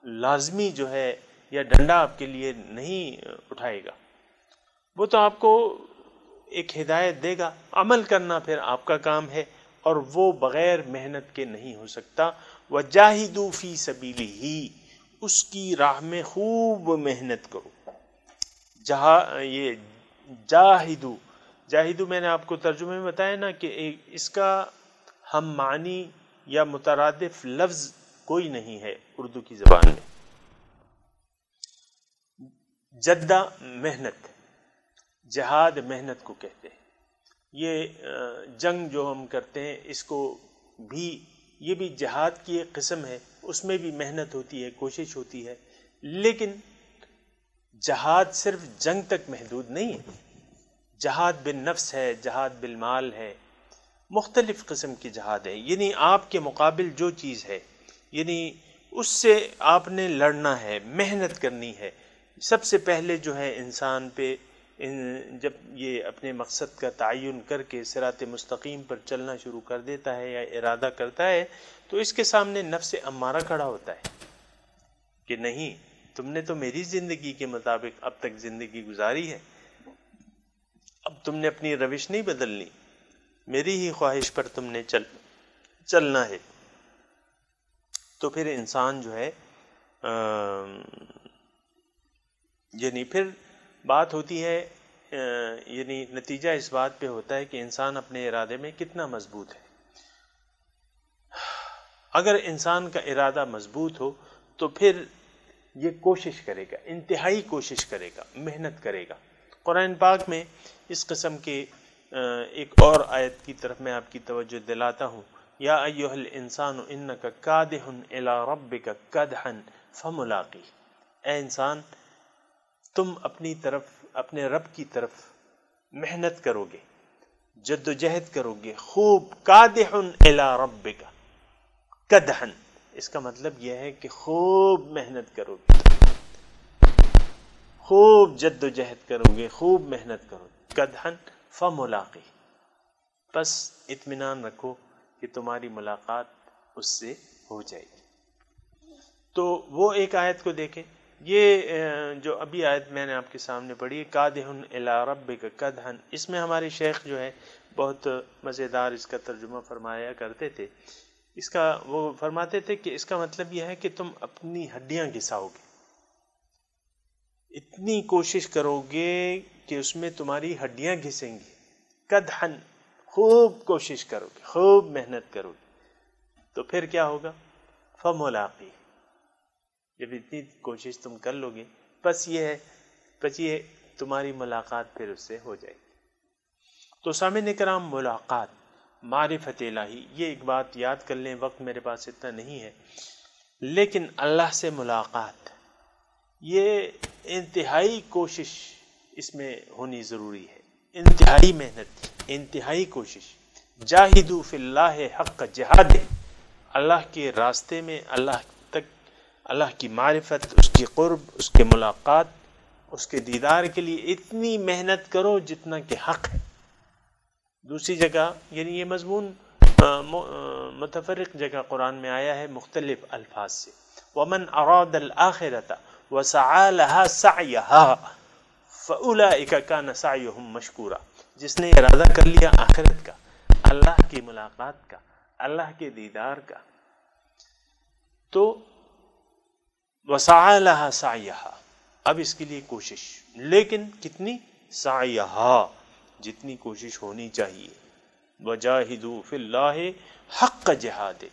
لازمی جو ہے یا ڈنڈا آپ کے لیے نہیں اٹھائے گا، وہ تو آپ کو ایک ہدایت دے گا، عمل کرنا پھر آپ کا کام ہے اور وہ بغیر محنت کے نہیں ہو سکتا. وَجَاهِدُوا فِي سَبِيلِهِ، اس کی راہ میں خوب محنت کرو. یہ جاہدو میں نے آپ کو ترجمے میں بتایا نا کہ اس کا ہم معنی یا مترادف لفظ کوئی نہیں ہے اردو کی زبان میں. جدہ محنت، جہاد محنت کو کہتے ہیں. یہ جنگ جو ہم کرتے ہیں اس کو بھی، یہ بھی جہاد کی ایک قسم ہے، اس میں بھی محنت ہوتی ہے، کوشش ہوتی ہے، لیکن جہاد صرف جنگ تک محدود نہیں ہے. جہاد بالنفس ہے، جہاد بالمال ہے، مختلف قسم کی جہاد ہے. یعنی آپ کے مقابل جو چیز ہے یعنی اس سے آپ نے لڑنا ہے، محنت کرنی ہے. سب سے پہلے جو ہے انسان پہ جب یہ اپنے مقصد کا تعین کر کے صراط مستقیم پر چلنا شروع کر دیتا ہے یا ارادہ کرتا ہے تو اس کے سامنے نفس امارہ کھڑا ہوتا ہے کہ نہیں، تم نے تو میری زندگی کے مطابق اب تک زندگی گزاری ہے، اب تم نے اپنی روش نہیں بدلنی، میری ہی خواہش پر تم نے چلنا ہے. تو پھر انسان جو ہے یعنی پھر بات ہوتی ہے یعنی نتیجہ اس بات پہ ہوتا ہے کہ انسان اپنے ارادے میں کتنا مضبوط ہے. اگر انسان کا ارادہ مضبوط ہو تو پھر یہ کوشش کرے گا، انتہائی کوشش کرے گا، محنت کرے گا. قرآن پاک میں اس قسم کے ایک اور آیت کی طرف میں آپ کی توجہ دلاتا ہوں. یا ایھا الانسان انک کادح الی ربک کدحا فملاقیہ. اے انسان، تم اپنی طرف، اپنے رب کی طرف محنت کرو گے، جد و جہد کرو گے خوب. کادح الی ربک کدحا، اس کا مطلب یہ ہے کہ خوب محنت کرو گے، خوب جد و جہد کرو گے، خوب محنت کرو گے. کدحا فملاقیہ، بس اطمینان رکھو کہ تمہاری ملاقات اس سے ہو جائے گی. تو وہ ایک آیت کو دیکھیں. یہ جو ابھی آیت میں نے آپ کے سامنے پڑھی ہے کادح الی ربک کدحا، اس میں ہمارے شیخ جو ہے بہت مزیدار اس کا ترجمہ فرمایا کرتے تھے. اس کا وہ فرماتے تھے کہ اس کا مطلب یہ ہے کہ تم اپنی ہڈیاں گھساؤ گے، اتنی کوشش کرو گے کہ اس میں تمہاری ہڈیاں گھسیں گی. کدحا، خوب کوشش کرو گے، خوب محنت کرو گے، تو پھر کیا ہوگا؟ فملاقیہ، جب اتنی کوشش تم کر لو گے بس یہ تمہاری ملاقات پھر اس سے ہو جائے گی. تو سامعین کرام، ملاقات، معرفت الہی، یہ ایک بات یاد کر لیں. وقت میرے پاس اتنا نہیں ہے، لیکن اللہ سے ملاقات، یہ انتہائی کوشش اس میں ہونی ضروری ہے، انتہائی محنت، انتہائی کوشش. جاہدوا فی اللہ حق جہاد، اللہ کے راستے میں اللہ کی معرفت، اس کی قرب، اس کے ملاقات، اس کے دیدار کے لیے اتنی محنت کرو جتنا کہ حق ہے. دوسری جگہ یعنی یہ مضمون متفرق جگہ قرآن میں آیا ہے مختلف الفاظ سے. وَمَنْ أَرَادَ الْآخِرَةَ وَسَعَى لَهَا سَعْيَهَا فَأُولَئِكَ كَانَ سَعْيُهُمْ مَشْكُورًا. جس نے ارادہ کر لیا آخرت کا، اللہ کی ملاقات کا، اللہ کے دیدار کا، تو وَسَعَى لَهَا سَعْيَهَا، اب اس کے لیے کوشش، لیکن کتنی؟ سعیہا، جتنی کوشش ہونی چاہیے. وجاہدوا فی اللہ حق جہاد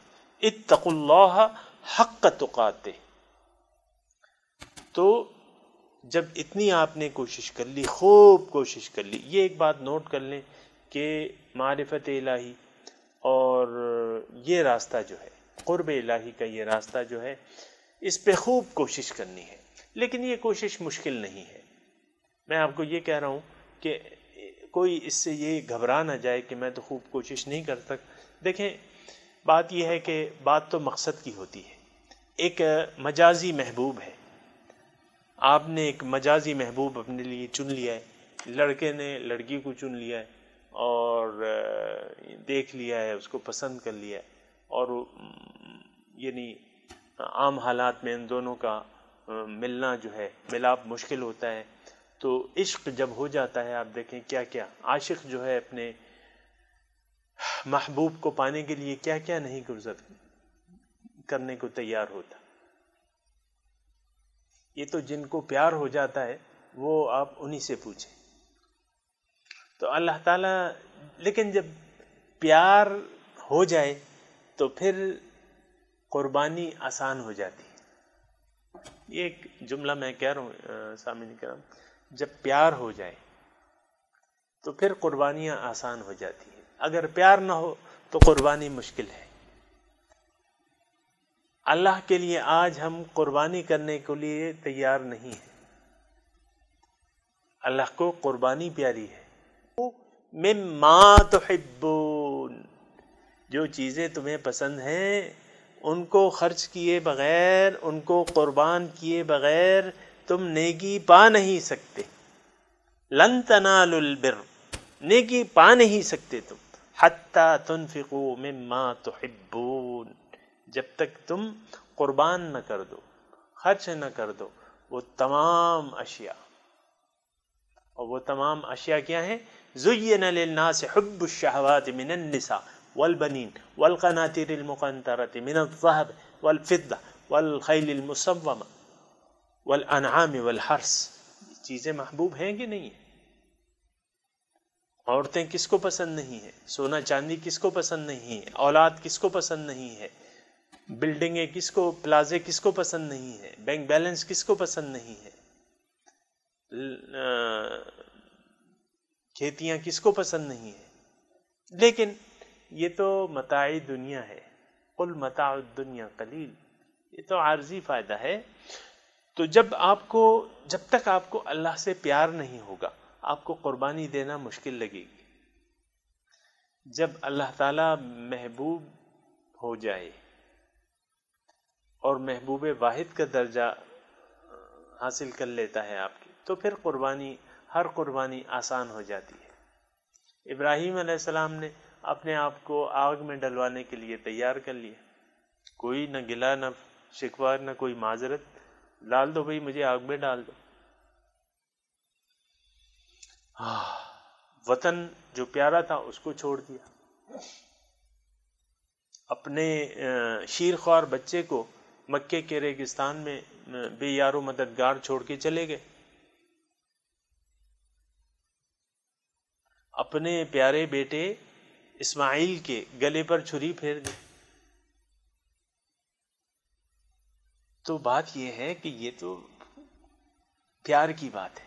اتقوا اللہ حق تقاتہ. تو جب اتنی آپ نے کوشش کر لی، خوب کوشش کر لی، یہ ایک بات نوٹ کر لیں کہ معرفت الہی اور یہ راستہ جو ہے، قرب الہی کا یہ راستہ جو ہے، اس پہ خوب کوشش کرنی ہے. لیکن یہ کوشش مشکل نہیں ہے. میں آپ کو یہ کہہ رہا ہوں کہ کوئی اس سے یہ گھبرا نہ جائے کہ میں تو خوب کوشش نہیں کر سکتا. دیکھیں، بات یہ ہے کہ بات تو مقصد کی ہوتی ہے. ایک مجازی محبوب ہے، آپ نے ایک مجازی محبوب اپنے لیے چن لیا ہے، لڑکے نے لڑکی کو چن لیا ہے اور دیکھ لیا ہے، اس کو پسند کر لیا ہے، اور یعنی عام حالات میں ان دونوں کا ملنا جو ہے، ملاپ مشکل ہوتا ہے. تو عشق جب ہو جاتا ہے، آپ دیکھیں کیا کیا عاشق جو ہے اپنے محبوب کو پانے کے لیے کیا کیا نہیں کرنے کو تیار ہوتا. یہ تو جن کو پیار ہو جاتا ہے وہ آپ انہی سے پوچھیں. تو اللہ تعالیٰ، لیکن جب پیار ہو جائے تو پھر قربانی آسان ہو جاتی ہے. یہ ایک جملہ میں کہہ رہا ہوں سامعین کرام، جب پیار ہو جائے تو پھر قربانیاں آسان ہو جاتی ہیں. اگر پیار نہ ہو تو قربانی مشکل ہے. اللہ کے لیے آج ہم قربانی کرنے کے لیے تیار نہیں ہیں. اللہ کو قربانی پیاری ہے. مما تحبون، جو چیزیں تمہیں پسند ہیں ان کو خرچ کیے بغیر، ان کو قربان کیے بغیر تم نیکی پا نہیں سکتے. لن تنالوا البر، نیکی پا نہیں سکتے تم حتی تنفقوا مما تحبون، جب تک تم قربان نہ کر دو، خرچ نہ کر دو وہ تمام اشیاء. اور وہ تمام اشیاء کیا ہیں؟ زین للناس حب الشہوات من النساء والبنین والقناطیر المقنطرۃ من الذہب والفضہ والخیل المسومہ والانعام والحرث. چیزیں محبوب ہیں کہ نہیں ہیں؟ عورتیں کس کو پسند نہیں ہیں؟ سونا چاندی کس کو پسند نہیں ہے؟ اولاد کس کو پسند نہیں ہے؟ بلڈنگیں کس کو، پلازے کس کو پسند نہیں ہے؟ بینک بیلنس کس کو پسند نہیں ہے؟ کھیتیاں کس کو پسند نہیں ہے؟ لیکن یہ تو متاع دنیا ہے. قل متاع الدنیا قلیل، یہ تو عارضی فائدہ ہے. تو جب تک آپ کو اللہ سے پیار نہیں ہوگا آپ کو قربانی دینا مشکل لگے گی. جب اللہ تعالیٰ محبوب ہو جائے اور محبوب واحد کا درجہ حاصل کر لیتا ہے آپ کی، تو پھر ہر قربانی آسان ہو جاتی ہے. ابراہیم علیہ السلام نے اپنے آپ کو آگ میں ڈلوانے کے لیے تیار کر لیا. کوئی نہ گلا نہ شکوہ نہ کوئی معذرت، ڈال دو بھائی، مجھے آگ میں ڈال دو. وطن جو پیارا تھا اس کو چھوڑ دیا، اپنے شیرخوار بچے کو مکے کے ریگستان میں بے یار و مددگار چھوڑ کے چلے گئے. اپنے پیارے بیٹے اسماعیل کے گلے پر چھری پھیر دی. تو بات یہ ہے کہ یہ تو پیار کی بات ہے.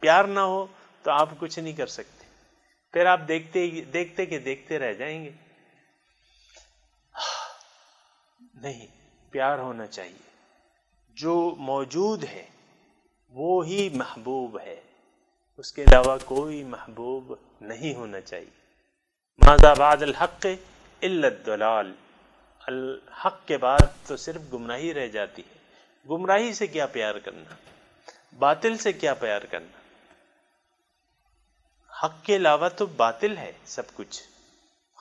پیار نہ ہو تو آپ کچھ نہیں کر سکتے، پھر آپ دیکھتے کہ دیکھتے رہ جائیں گے. نہیں، پیار ہونا چاہیے. جو موجود ہے وہ ہی محبوب ہے، اس کے علاوہ کوئی محبوب نہیں ہونا چاہیے. ماذا بعد الحق الا الضلال، الحق کے بعد تو صرف گمراہی رہ جاتی ہے. گمراہی سے کیا پیار کرنا، باطل سے کیا پیار کرنا. حق کے علاوہ تو باطل ہے، سب کچھ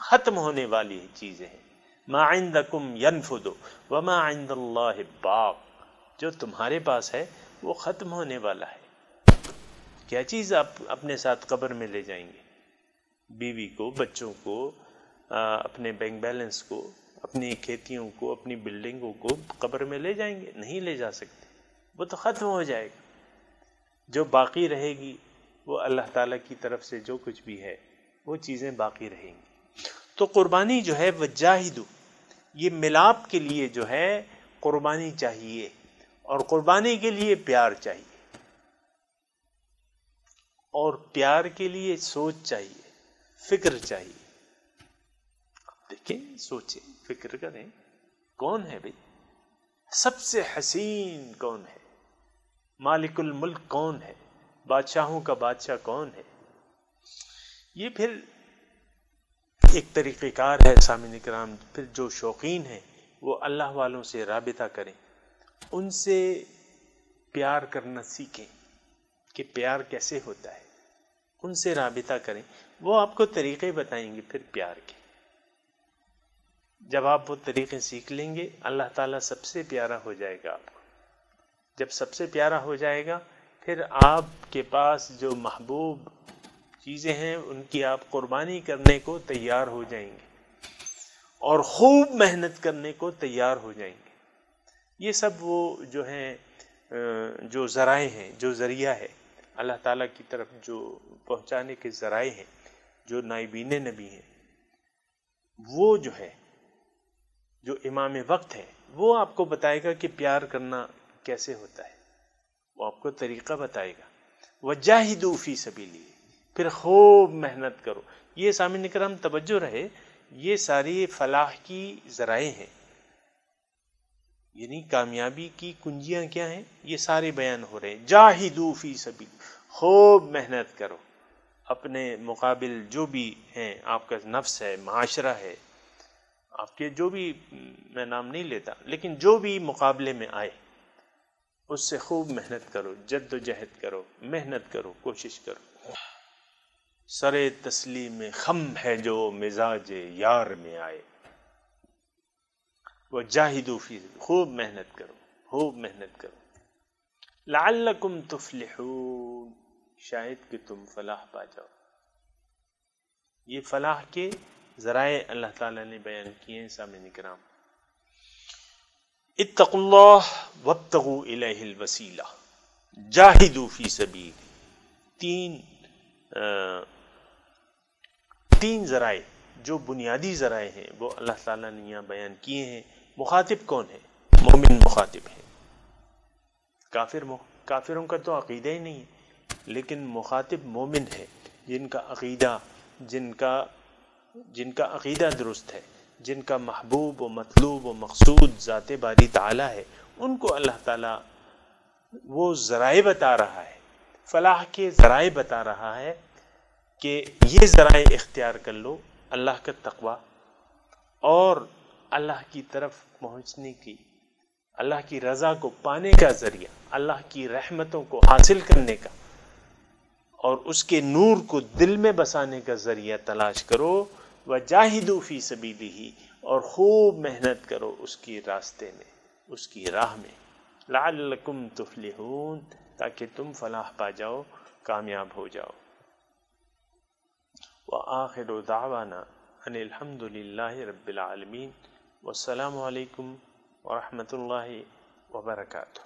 ختم ہونے والی چیزیں ہیں. ما عندکم ینفد وما عند اللہ باق، جو تمہارے پاس ہے وہ ختم ہونے والا ہے. کیا چیز آپ اپنے ساتھ قبر میں لے جائیں گے؟ بیوی کو، بچوں کو، اپنے بینک بیلنس کو، اپنی کھیتیوں کو، اپنی بلڈنگوں کو قبر میں لے جائیں گے؟ نہیں لے جا سکتے، وہ تو ختم ہو جائے گا. جو باقی رہے گی وہ اللہ تعالیٰ کی طرف سے جو کچھ بھی ہے وہ چیزیں باقی رہیں گی۔ تو قربانی جو ہے وجاہدو، یہ ملاپ کے لیے جو ہے قربانی چاہیے، اور قربانی کے لیے پیار چاہیے، اور پیار کے لیے سوچ چاہیے، فکر چاہیے۔ دیکھیں، سوچیں، فکر کریں، کون ہے بھئی؟ سب سے حسین کون ہے؟ مالک الملک کون ہے؟ بادشاہوں کا بادشاہ کون ہے؟ یہ پھر ایک طریقہ کار ہے سامعین کرام۔ پھر جو شوقین ہیں وہ اللہ والوں سے رابطہ کریں، ان سے پیار کرنا سیکھیں کہ پیار کیسے ہوتا ہے، ان سے رابطہ کریں، وہ آپ کو طریقے بتائیں گے پھر پیار کے۔ جب آپ وہ طریقے سیکھ لیں گے، اللہ تعالیٰ سب سے پیارا ہو جائے گا آپ کو۔ جب سب سے پیارا ہو جائے گا، پھر آپ کے پاس جو محبوب چیزیں ہیں ان کی آپ قربانی کرنے کو تیار ہو جائیں گے، اور خوب محنت کرنے کو تیار ہو جائیں گے۔ یہ سب وہ جو ہیں جو ذرائع ہیں، جو ذریعہ ہے اللہ تعالیٰ کی طرف جو پہنچانے کے ذرائع ہیں، جو نائبین نبی ہیں، وہ جو ہے جو امام وقت ہے وہ آپ کو بتائے گا کہ پیار کرنا کیسے ہوتا ہے، وہ آپ کو طریقہ بتائے گا۔ وجاہدوا فی سبیلہ، پھر خوب محنت کرو۔ یہ سامعین کرام توجہ رہے، یہ ساری فلاح کی ذرائع ہیں، یعنی کامیابی کی کنجیاں کیا ہیں، یہ سارے بیان ہو رہے ہیں۔ جاہدوا فی سبیل، خوب محنت کرو، اپنے مقابل جو بھی ہیں، آپ کا نفس ہے، معاشرہ ہے، آپ کے جو بھی، میں نام نہیں لیتا، لیکن جو بھی مقابلے میں آئے اس سے خوب محنت کرو، جد و جہد کرو، محنت کرو، کوشش کرو۔ سر تسلیم خم ہے جو مزاج یار میں آئے، وجاہدوا فی، خوب محنت کرو، خوب محنت کرو، لعلکم تفلحون، شاید کہ تم فلاح پا جاؤ۔ یہ فلاح کے ذرائع اللہ تعالیٰ نے بیان کیے ہیں سامعین کرام۔ اتقوا اللہ وابتغوا الیہ الوسیلہ، جاہدوا فی سبیل، تین ذرائع جو بنیادی ذرائع ہیں وہ اللہ تعالیٰ نے یہاں بیان کیے ہیں۔ مخاطب کون ہے؟ مومن مخاطب ہے۔ کافروں کا تو عقیدہ ہی نہیں ہے، لیکن مخاطب مومن ہے، جن کا عقیدہ درست ہے، جن کا محبوب و مطلوب و مقصود ذات باری تعالیٰ ہے، ان کو اللہ تعالیٰ وہ ذرائع بتا رہا ہے، فلاح کے ذرائع بتا رہا ہے کہ یہ ذرائع اختیار کر لو، اللہ کا تقویٰ اور اللہ کی طرف پہنچنے کی، اللہ کی رضا کو پانے کا ذریعہ، اللہ کی رحمتوں کو حاصل کرنے کا اور اس کے نور کو دل میں بسانے کا ذریعہ تلاش کرو۔ وجاہدوا فی سبیلہ، اور خوب محنت کرو اس کی راستے میں، اس کی راہ میں، لعلکم تفلحون، تاکہ تم فلاح پا جاؤ، کامیاب ہو جاؤ۔ وآخر دعوانا ان الحمد للہ رب العالمین، والسلام علیکم ورحمۃ اللہ وبرکاتہ۔